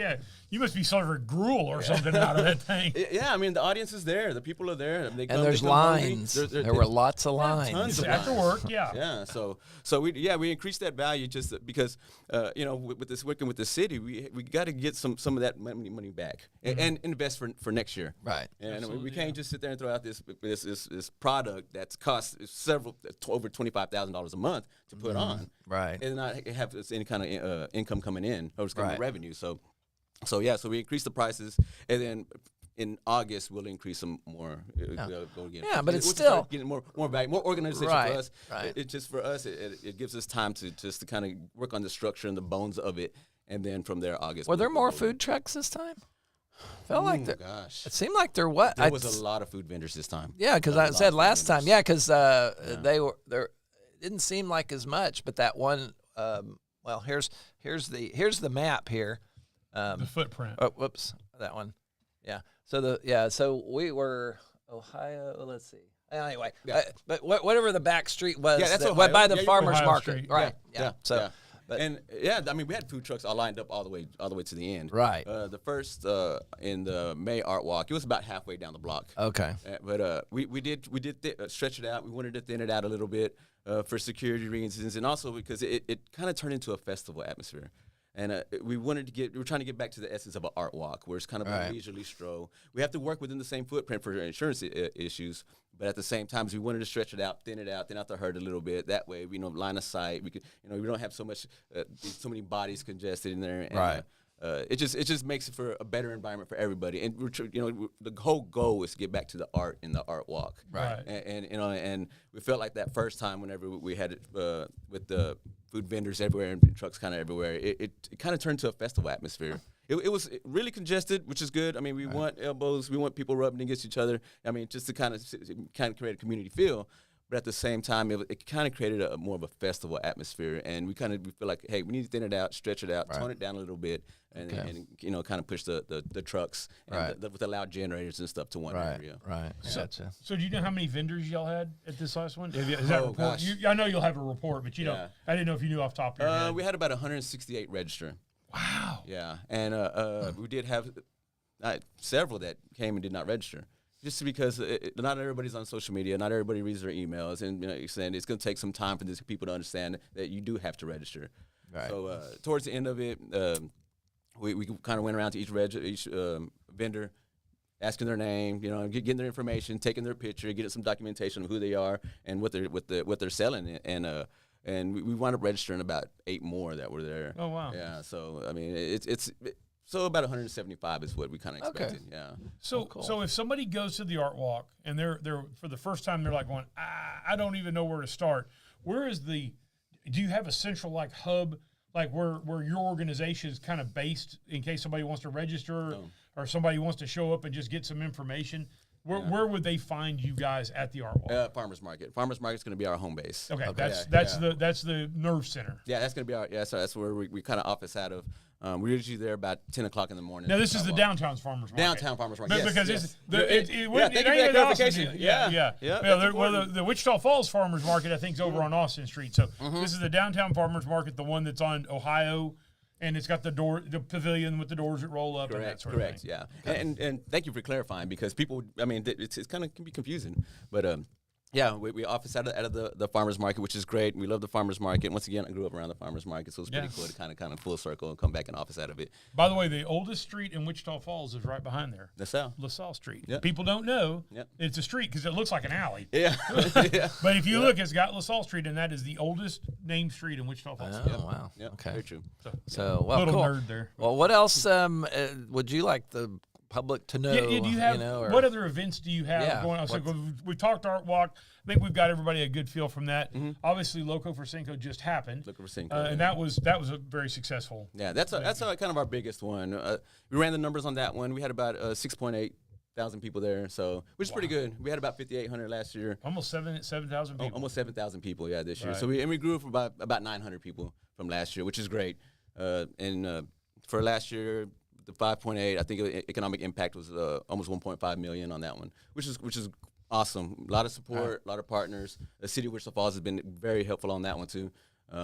you must be serving gruel or something out of that thing. Yeah, I mean, the audience is there. The people are there. They come, And there's they come hungry. lines. There Were lots of lines. tons of After lines. work, yeah. Yeah, so we increased that value just because you know, with this working with the city, we got to get some of that money back and invest for next year. Right. And we can't just sit there and throw out this product that's cost over $25,000 a month to put on, Right. and not have any kind of income coming in or Right. revenue. So we increased the prices, and then in August we'll increase them more. Go again. Yeah, but it's We'll still- start getting more value, more organization Right, for us. right. It just for us, it gives us time to kind of work on the structure and the bones of it, and then from there, August. Were there we'll more go. food trucks this time? Felt like there. Gosh, It seemed like there was. there was a lot of food vendors this time. Yeah, because A I lot said of last time. vendors. Yeah, because they were there. It didn't seem like as much, but that one. Well, here's the map here. The footprint. Oh, whoops, that one. Yeah. So we were Ohio. Let's see. Anyway, Yeah. but whatever the back street was, Yeah, that's that Ohio. went by the Yeah, you're farmers Ohio market, Street. right? Yeah. So, yeah. but And I mean, we had food trucks all lined up all the way to the end. Right. The first in the May Artwalk, it was about halfway down the block. okay. But we did stretch it out. We wanted to thin it out a little bit for security reasons, and also because it kind of turned into a festival atmosphere. And we were trying to get back to the essence of an art walk, where it's kind of Right. a leisurely stroll. We have to work within the same footprint for insurance issues, but at the same time, we wanted to stretch it out, thin out the herd a little bit. That way, we line of sight. We could, we don't have so many bodies congested in there. And, Right. It just makes it for a better environment for everybody. And the whole goal is to get back to the art in the art walk. Right. And we felt like that first time whenever we had it with the food vendors everywhere and trucks kind of everywhere, it kind of turned to a festival atmosphere. It was really congested, which is good. I mean, we want elbows, we want people rubbing against each other. I mean, just to kind of create a community feel. But at the same time, it kind of created more of a festival atmosphere, and we feel like, hey, we need to thin it out, stretch it out, tone it down a little bit, and kind of push the trucks and with the loud generators and stuff to one area. Right. Gotcha. So do you know how many vendors y'all had at this last one? Is that report? Gosh. I know you'll have a report, but you don't. I didn't know if you knew off the top of your head. We had about 168 register. Wow. Yeah, and we did have several that came and did not register. Just because not everybody's on social media, not everybody reads their emails, and it's going to take some time for these people to understand that you do have to register. Right. So towards the end of it, we kind of went around to each vendor, asking their name, getting their information, taking their picture, getting some documentation of who they are and what they're selling, and we wound up registering about 8 more that were there. Oh wow. Yeah. So I mean, so about 175 is what we kind of expected. Okay. Yeah. So cool. So if somebody goes to the art walk and they're for the first time, they're like going, I don't even know where to start. Do you have a central hub, where your organization is kind of based in case somebody wants to register or somebody wants to show up and just get some information? Where would they find you guys at the art walk? Farmers Market. Farmers Market's going to be our home base. Okay, Okay. that's the nerve center. Yeah, that's going to be so that's where we kind of office out of. We're usually there about 10 o'clock in the morning. Now this is the downtown farmers market. Downtown Farmers Market. Yes, because yes. it Thank you ain't for that at Austin. clarification. Yeah. That's important. The Wichita Falls Farmers Market, I think, is over on Austin Street. So this is the downtown farmers market, the one that's on Ohio, and it's got the pavilion with the doors that roll up and that sort of thing. Yeah. And thank you for clarifying because people, I mean, it's kind of can be confusing, but yeah, we office out of the farmers market, which is great. We love the farmers market. Once again, I grew up around the farmers market, so it's pretty cool to kind of full circle and come back and office out of it. By the way, the oldest street in Wichita Falls is right behind there. LaSalle. LaSalle Street. Yep. People don't know Yep. it's a street because it looks like an alley. Yeah. Yeah. But if you look, it's got LaSalle Street, and that is the oldest named street in Wichita Falls. Oh, wow. Yep. Okay. Very true. So, well, Little cool. nerd there. Well, what else would you like the public to know? Do you have or, what other events do you have going on? So we talked Artwalk. I think we've got everybody a good feel from that. Obviously, Loco for Cinco just happened. Loco for Cinco, and that was a very successful. Yeah, that's kind of our biggest one. We ran the numbers on that one. We had about 6.8 thousand people there, so which is pretty good. We had about 5,800 last year. Almost 7,000 people. Almost 7,000 people, this year. So we grew from about 900 people from last year, which is great. And for last year, the 5.8, I think economic impact was almost 1.5 million on that one, which is awesome. A lot of support, a lot of partners. The city of Wichita Falls has been very helpful on that one too.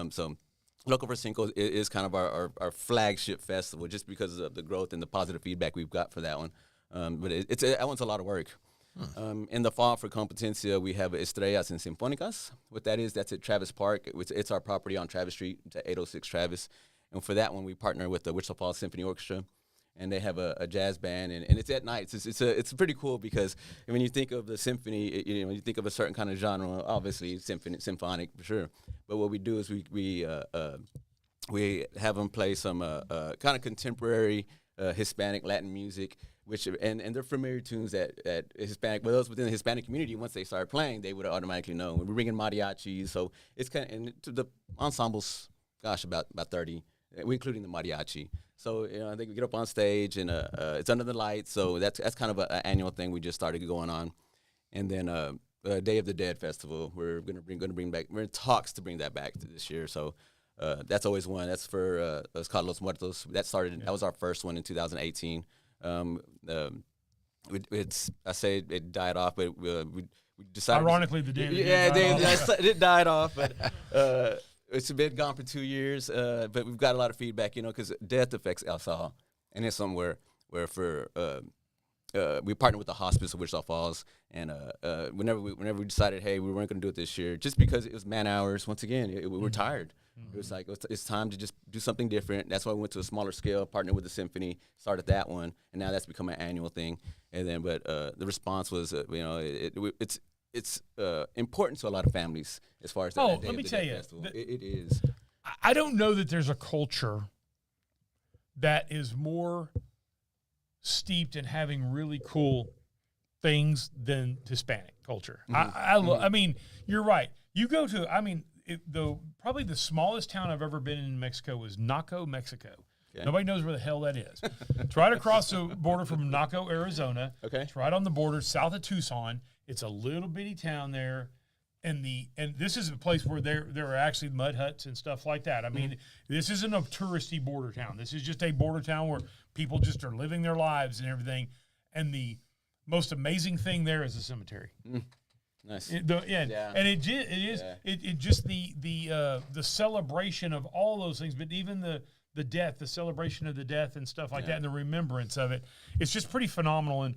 So Loco for Cinco is kind of our flagship festival, just because of the growth and the positive feedback we've got for that one. But that one's a lot of work. In the fall for Competencia, we have Estrellas and Sinfónicas. What that is, that's at Travis Park. It's our property on Travis Street. It's at 806 Travis. And for that one, we partner with the Wichita Falls Symphony Orchestra. And they have a jazz band, and it's at night. It's pretty cool because when you think of the symphony, you think of a certain kind of genre. Obviously, symphonic for sure. But what we do is we have them play some kind of contemporary Hispanic Latin music, and they're familiar tunes that Hispanic. Well, those within the Hispanic community, once they start playing, they would automatically know. We bring in mariachis, so it's kind of, and the ensembles, about 30, including the mariachi. So I think we get up on stage and it's under the lights. So that's kind of an annual thing we just started going on. And then Day of the Dead Festival, we're gonna bring back. We're in talks to bring that back this year. So that's always one. That's for it's called Los Muertos. That was our first one in 2018. It died off, but we decided. Ironically, the day. It died off, but. It's been gone for 2 years, but we've got a lot of feedback, because death affects us all, and it's somewhere where we partnered with the hospice of Wichita Falls, and whenever we decided, hey, we weren't going to do it this year, just because it was man hours. Once again, we were tired. It was like it's time to just do something different. That's why we went to a smaller scale, partnered with the symphony, started that one, and now that's become an annual thing. And then, but the response was, it's important to a lot of families as far as that. Oh, let me tell you, it is. I don't know that there's a culture that is more steeped in having really cool things than Hispanic culture. I mean, you're right. You go to, probably the smallest town I've ever been in Mexico was Naco, Mexico. Okay. Nobody knows where the hell that is. It's right across the border from Naco, Arizona. Okay. It's right on the border, south of Tucson. It's a little bitty town there, and this is a place where there are actually mud huts and stuff like that. I mean, this isn't a touristy border town. This is just a border town where people just are living their lives and everything. And the most amazing thing there is the cemetery. Nice. And it is just the celebration of all those things, but even the death, the celebration of the death and stuff like that, and the remembrance of it. It's just pretty phenomenal. And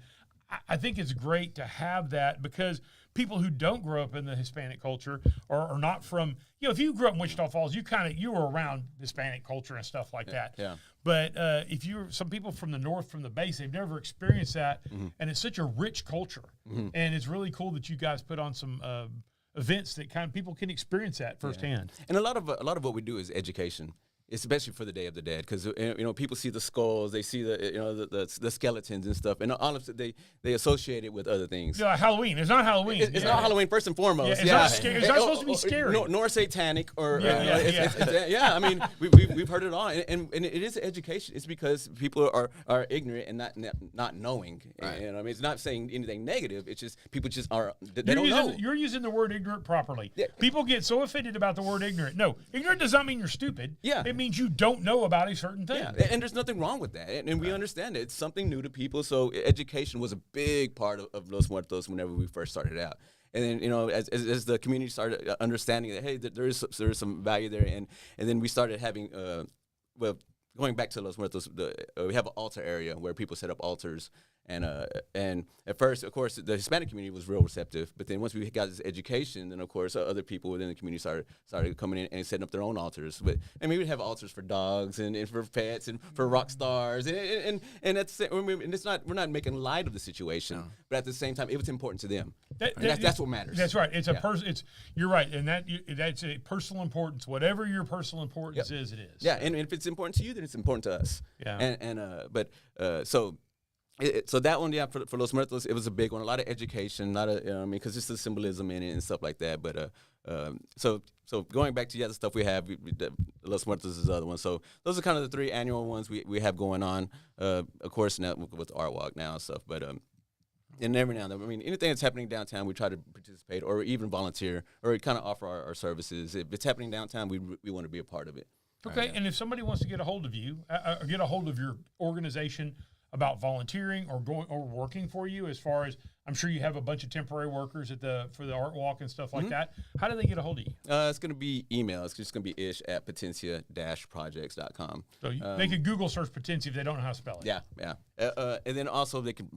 I think it's great to have that, because people who don't grow up in the Hispanic culture or are not from, if you grew up in Wichita Falls, you were around Hispanic culture and stuff like that. Yeah. But if some people from the north, from the base, they've never experienced that, and it's such a rich culture, and it's really cool that you guys put on some events that kind of people can experience that firsthand. And a lot of what we do is education. Especially for the Day of the Dead, because people see the skulls, they see the skeletons and stuff, and all of it, they associate it with other things. Yeah, Halloween. It's not Halloween. It's not Halloween first and foremost. It's not supposed to be scary. Nor satanic or I mean, we've heard it all, and it is education. It's because people are ignorant and not knowing. Right. And I mean, it's not saying anything negative. It's just people just are they don't know. You're using the word ignorant properly. Yeah. People get so offended about the word ignorant. No, ignorant does not mean you're stupid. Yeah. It means you don't know about a certain thing. Yeah, and there's nothing wrong with that, and we understand it. It's something new to people, so education was a big part of Los Muertos whenever we first started out. And then, as the community started understanding that, hey, there is some value there, and then we started having, going back to Los Muertos, we have an altar area where people set up altars. And at first, of course, the Hispanic community was real receptive. But then once we got this education, then of course other people within the community started coming in and setting up their own altars. We would have altars for dogs and for pets and for rock stars. And it's not, we're not making light of the situation, but at the same time, it was important to them. That's what matters. That's right. It's you're right, and that's a personal importance. Whatever your personal importance is, it is. Yeah, and if it's important to you, then it's important to us. Yeah. So. So that one, for Los Muertos, it was a big one. A lot of education, because it's the symbolism in it and stuff like that. But so going back to the other stuff we have, Los Muertos is the other one. So those are kind of the 3 annual ones we have going on. Of course, now with Artwalk now and stuff. But and every now and then, I mean, anything that's happening downtown, we try to participate or even volunteer or kind of offer our services. If it's happening downtown, we want to be a part of it. Okay, and if somebody wants to get a hold of you, or get a hold of your organization about volunteering or going or working for you, as far as I'm sure you have a bunch of temporary workers for the art walk and stuff like that. How do they get a hold of you? It's going to be email. It's just going to be ish@potentia-projects.com. So they could Google search Potentia if they don't know how to spell it. Yeah. And then also they can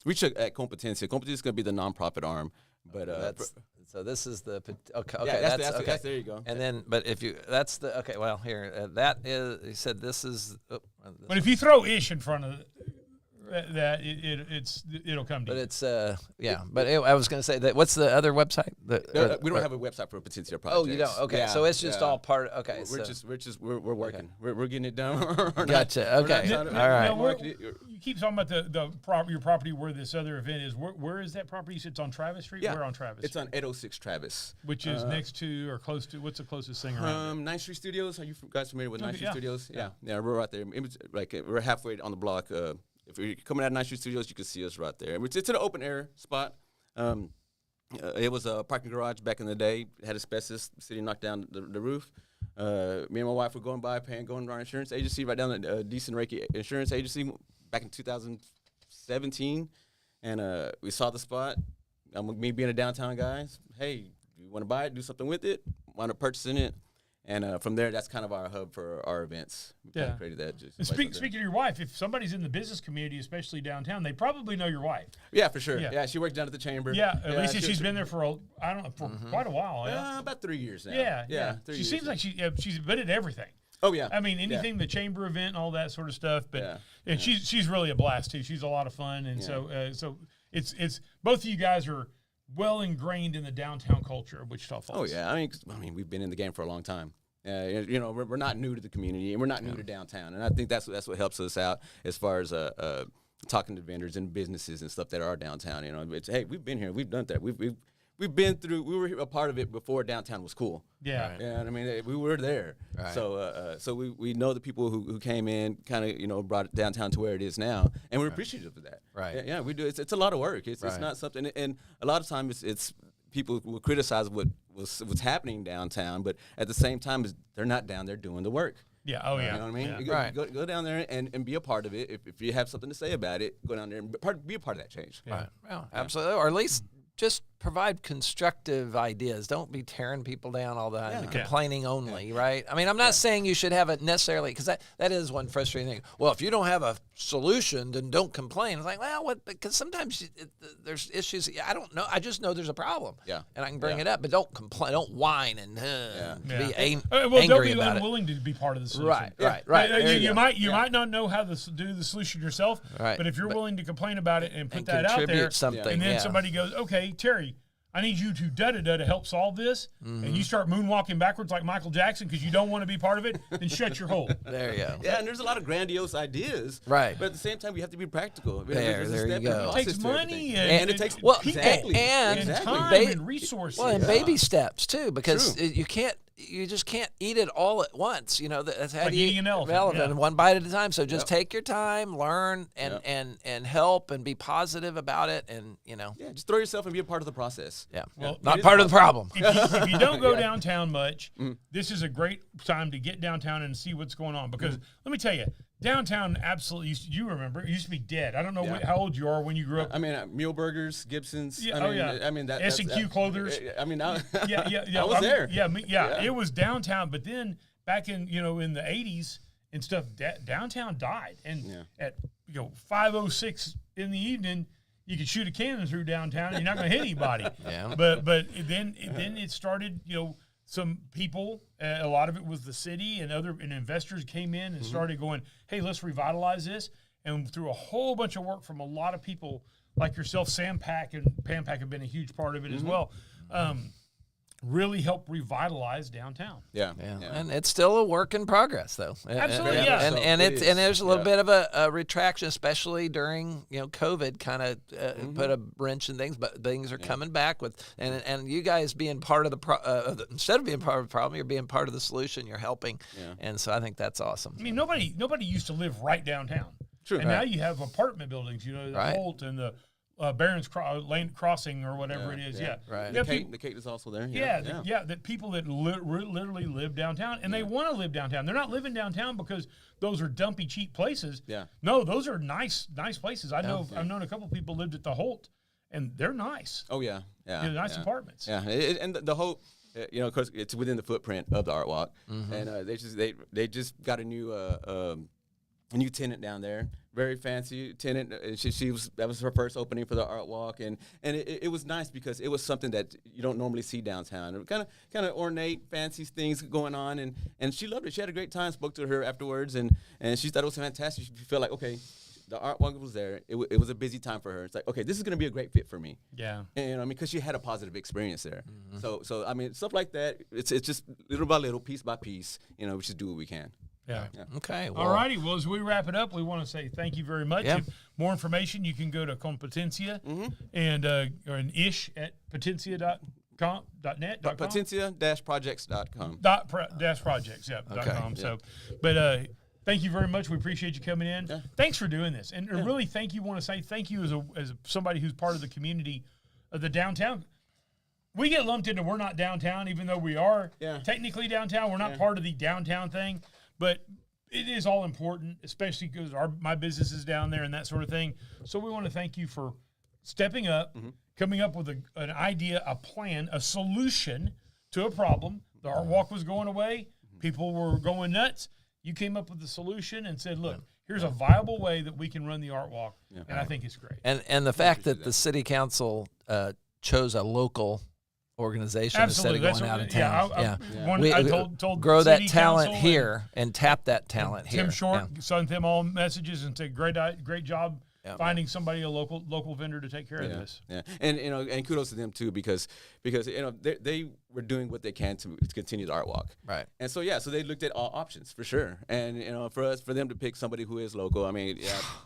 reach at Competencia. Competencia is going to be the nonprofit arm. But so this is the okay. Yeah, that's okay. There you go. And then, but if you okay. Well, here that is. You said this is. But if you throw Ish in front of that, it'll come to you. But it's But I was going to say that. What's the other website? We don't have a website for Potentia Projects. Oh, you don't. Okay, yeah, so it's just all part. Okay, we're working. Okay. We're getting it done. Gotcha. Okay. All right. You keep talking about your property where this other event is. Where is that property? It's on Travis Street. Yeah. Where on Travis? It's on 806 Travis, which is next to or close to. What's the closest thing around? 9th Street Studios. Are you guys familiar with 9th Street Studios? Yeah, we're right there. We're halfway on the block. If you're coming out of 9th Street Studios, you can see us right there. It's an open air spot. It was a parking garage back in the day. It had asbestos. The city knocked down the roof. Me and my wife were going to our insurance agency, right down the Decent Reiki Insurance Agency back in 2017. And we saw the spot. Me being a downtown guy, hey, you want to buy it, do something with it, wind up purchasing it. And from there, that's kind of our hub for our events. We kind of created that. Speaking of your wife, if somebody's in the business community, especially downtown, they probably know your wife. Yeah, for sure. Yeah, she works down at the chamber. Yeah, at least she's been there for quite a while. Yeah, about 3 years now. Yeah. She seems like she's been at everything. Oh yeah. I mean, anything the chamber event and all that sort of stuff. But and she's really a blast too. She's a lot of fun, and so it's both of you guys are well ingrained in the downtown culture of Wichita Falls. Oh yeah, I mean, we've been in the game for a long time. We're not new to the community, and we're not new to downtown. And I think that's what helps us out as far as talking to vendors and businesses and stuff that are downtown. It's hey, we've been here, we've done that, we've been through. We were a part of it before downtown was cool. Yeah, right. I mean, we were there. Right. So we know the people who came in, kind of brought it downtown to where it is now, and we're appreciative of that. Right. Yeah, we do. It's a lot of work. It's not something, and a lot of times it's people will criticize what's happening downtown, but at the same time, they're not down there doing the work. Yeah. Oh, yeah. You know what I mean? Yeah. Go down there and be a part of it. If you have something to say about it, go down there and be a part of that change. Yeah. Right. Well, absolutely. Or at least just provide constructive ideas. Don't be tearing people down all the time and complaining only, right? I mean, I'm not saying you should have it necessarily, because that is one frustrating thing. Well, if you don't have a solution, then don't complain. It's like, well, what? Because sometimes there's issues. I don't know. I just know there's a problem. Yeah. And I can bring it up, but don't complain. Don't whine and be angry about it. They'll be unwilling to be part of the solution. Right. You might not know how to do the solution yourself, but if you're willing to complain about it and put that out there, and then somebody goes, okay, Terry, I need you to to help solve this, and you start moonwalking backwards like Michael Jackson because you don't want to be part of it, then shut your hole. There you go. Yeah, and there's a lot of grandiose ideas. Right. But at the same time, we have to be practical. There you go. It takes money and it takes and time and resources. Well, and baby steps too, because you just can't eat it all at once. That's how like you eating an elephant. One bite at a time. So just take your time, learn, and help, and be positive about it, and just throw yourself and be a part of the process. Yeah, well, not part of the problem. If you don't go downtown much, this is a great time to get downtown and see what's going on. Because let me tell you, downtown absolutely you remember it used to be dead. I don't know how old you are when you grew up. I mean, Muehlberger's, Gibson's. I mean that S&Q Clothers. I mean, I was there. It was downtown, but then back in in the 80s and stuff, downtown died, and at 5:06 in the evening, you could shoot a cannon through downtown, and you're not going to hit anybody. But then it started. Some people, a lot of it was the city and investors came in and started going, hey, let's revitalize this. And through a whole bunch of work from a lot of people like yourself, Sam Pack and Pam Pack have been a huge part of it as well. really help revitalize downtown. Yeah. And it's still a work in progress, though. Absolutely, And there's a little bit of a retraction, especially during COVID, kind of put a wrench in things. But things are coming back with, and you guys being part of the instead of being part of the problem, you're being part of the solution. You're helping, and so I think that's awesome. I mean, nobody used to live right downtown. True. And now you have apartment buildings. The Holt and the Barron's Lane Crossing or whatever it is. Yeah. Right. The Kate is also there. That people that literally live downtown, and they want to live downtown. They're not living downtown because those are dumpy, cheap places. Yeah. No, those are nice places. I've known a couple of people lived at the Holt, and they're nice. Oh yeah. Nice apartments. Yeah, and the whole, of course, it's within the footprint of the Artwalk, and they just got a new tenant down there, very fancy tenant. That was her first opening for the Artwalk, and it was nice because it was something that you don't normally see downtown. Kind of ornate, fancy things going on, and she loved it. She had a great time. Spoke to her afterwards, and she thought it was fantastic. She felt like, okay, the Artwalk was there. It was a busy time for her. It's like, okay, this is going to be a great fit for me. Yeah. And because she had a positive experience there. So I mean, stuff like that. It's just little by little, piece by piece. We just do what we can. Yeah. Okay. All righty. Well, as we wrap it up, we want to say thank you very much. Yeah. If more information, you can go to Competencia and or an ish at potentia.net. Potentia-projects.com. Projects, Okay. .com. So, but thank you very much. We appreciate you coming in. Yeah. Thanks for doing this, and really want to say thank you as somebody who's part of the community of the downtown. We get lumped into we're not downtown, even though we are technically downtown. We're not part of the downtown thing. But it is all important, especially because my business is down there and that sort of thing. So we want to thank you for stepping up, coming up with an idea, a plan, a solution to a problem. The Artwalk was going away. People were going nuts. You came up with the solution and said, look, here's a viable way that we can run the Artwalk. And I think it's great. And the fact that the city council chose a local organization Absolutely. instead of going out of town. I told grow city that talent council here and tap that talent here. Tim Short sent them all messages and said, great job finding somebody, a local vendor to take care of this. Yeah, and kudos to them too because they were doing what they can to continue the Artwalk. Right. And so they looked at all options for sure. And for them to pick somebody who is local, I mean,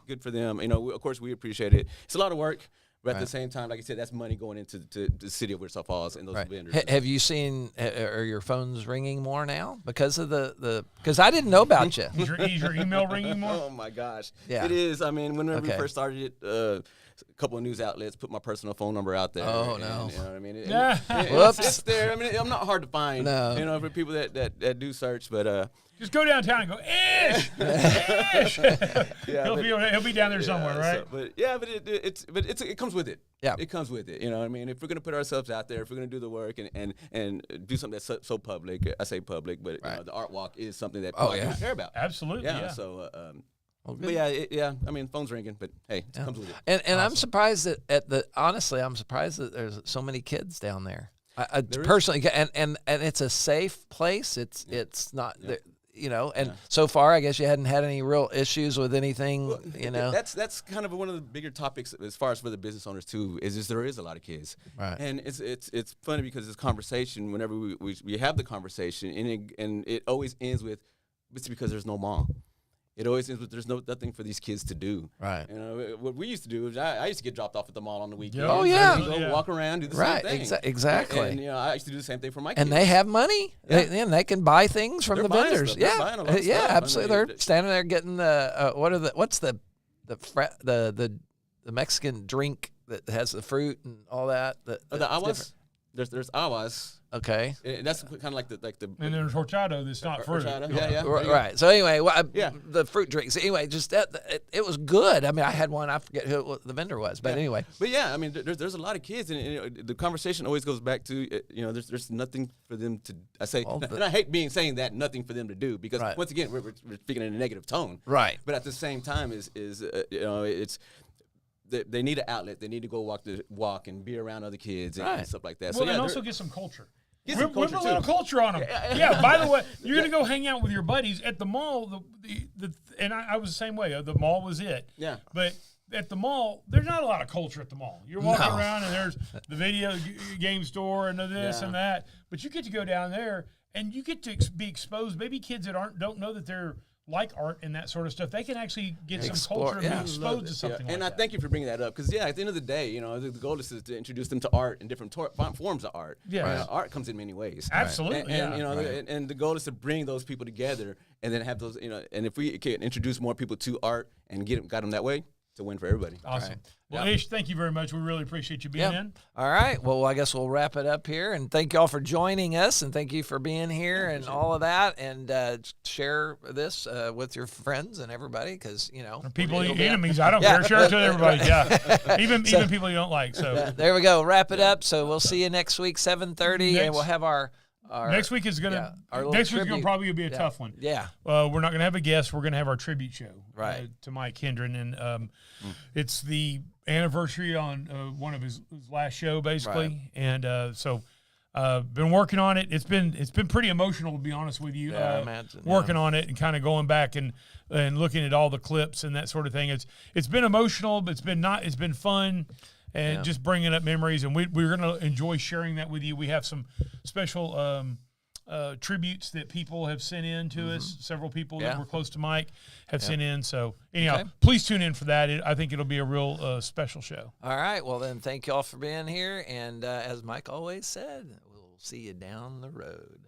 good for them. Of course we appreciate it. It's a lot of work. But at the same time, like I said, that's money going into the city of Wichita Falls and those vendors. Have you seen? Are your phones ringing more now because of because I didn't know about you? Is your email ringing more? Oh my gosh, yeah, it is. I mean, whenever we first started it, a couple of news outlets put my personal phone number out there. Oh no, you know what I mean? Whoops, it's there. I mean, I'm not hard to find. No, for people that do search, but. Just go downtown and go, Ish! Ish! He'll be down there somewhere, right? But it comes with it. Yeah. It comes with it. I mean, if we're going to put ourselves out there, if we're going to do the work and do something that's so public, I say public, but the Artwalk is something that people care about. Absolutely, yeah. So, but I mean, phone's ringing, but hey, it comes with it. And awesome. I'm surprised honestly, I'm surprised that there's so many kids down there. I personally, and it's a safe place. It's not. So far, I guess you hadn't had any real issues with anything, That's kind of one of the bigger topics as far as for the business owners too, is there is a lot of kids. Right. And it's funny because this conversation, whenever we have the conversation, and it always ends with, it's because there's no mall. It always ends with there's nothing for these kids to do. Right. What we used to do is I used to get dropped off at the mall on the weekend. Oh yeah. Go walk around, do the same thing. Exactly. And I used to do the same thing for my kids. And they have money. Yeah. They can buy things from the vendors. Stuff. They're buying a lot of stuff. Absolutely. They're standing there getting what's the Mexican drink that has the fruit and all that. The aguas. There's aguas. Okay. And that's kind of like the. And there's horchata that's not fruit. Yeah. Right. So anyway, the fruit drinks. Anyway, just it was good. I mean, I had one. I forget who the vendor was, but anyway. But yeah, I mean, there's a lot of kids, and the conversation always goes back to there's nothing for them to. I say, and I hate saying that nothing for them to do because once again we're speaking in a negative tone. Right. But at the same time it's. They need an outlet. They need to go walk and be around other kids and stuff like that. Well, so and also get some culture. Get some culture Whip a little culture on them. Yeah. By the way, you're gonna go hang out with your buddies at the mall. And I was the same way. The mall was it. Yeah. But at the mall, there's not a lot of culture at the mall. You're walking around and there's the video game store and this and that, but you get to go down there and you get to be exposed. Maybe kids that don't know that they're like art and that sort of stuff, they can actually get some culture and be exposed to something like that. And I thank you for bringing that up because, at the end of the day, the goal is to introduce them to art and different forms of art. Yeah. Art comes in many ways. Absolutely. And the goal is to bring those people together and then have those, and if we can introduce more people to art and got them that way, it's a win for everybody. Awesome. Right. Well, Ish, thank you very much. We really appreciate you being in. All right. Well, I guess we'll wrap it up here. And thank you all for joining us. And thank you for being here and all of that. And share this with your friends and everybody because, people, enemies, I don't care. Share it to everybody. Yeah. Even people you don't like. So there we go. Wrap it up. So we'll see you next week, 7:30. And we'll have our next week is gonna probably be a tough one. Yeah, we're not gonna have a guest. We're gonna have our tribute show to Mike Hendren, and it's the anniversary on one of his last show, basically. And so been working on it. It's been pretty emotional, to be honest with you. I imagine working on it and kind of going back and looking at all the clips and that sort of thing. It's been emotional, but it's been fun. And just bringing up memories, and we're going to enjoy sharing that with you. We have some special tributes that people have sent in to us. Several people that were close to Mike have sent in. So anyhow, please tune in for that. I think it'll be a real special show. All right. Well, then thank you all for being here. And as Mike always said, we'll see you down the road.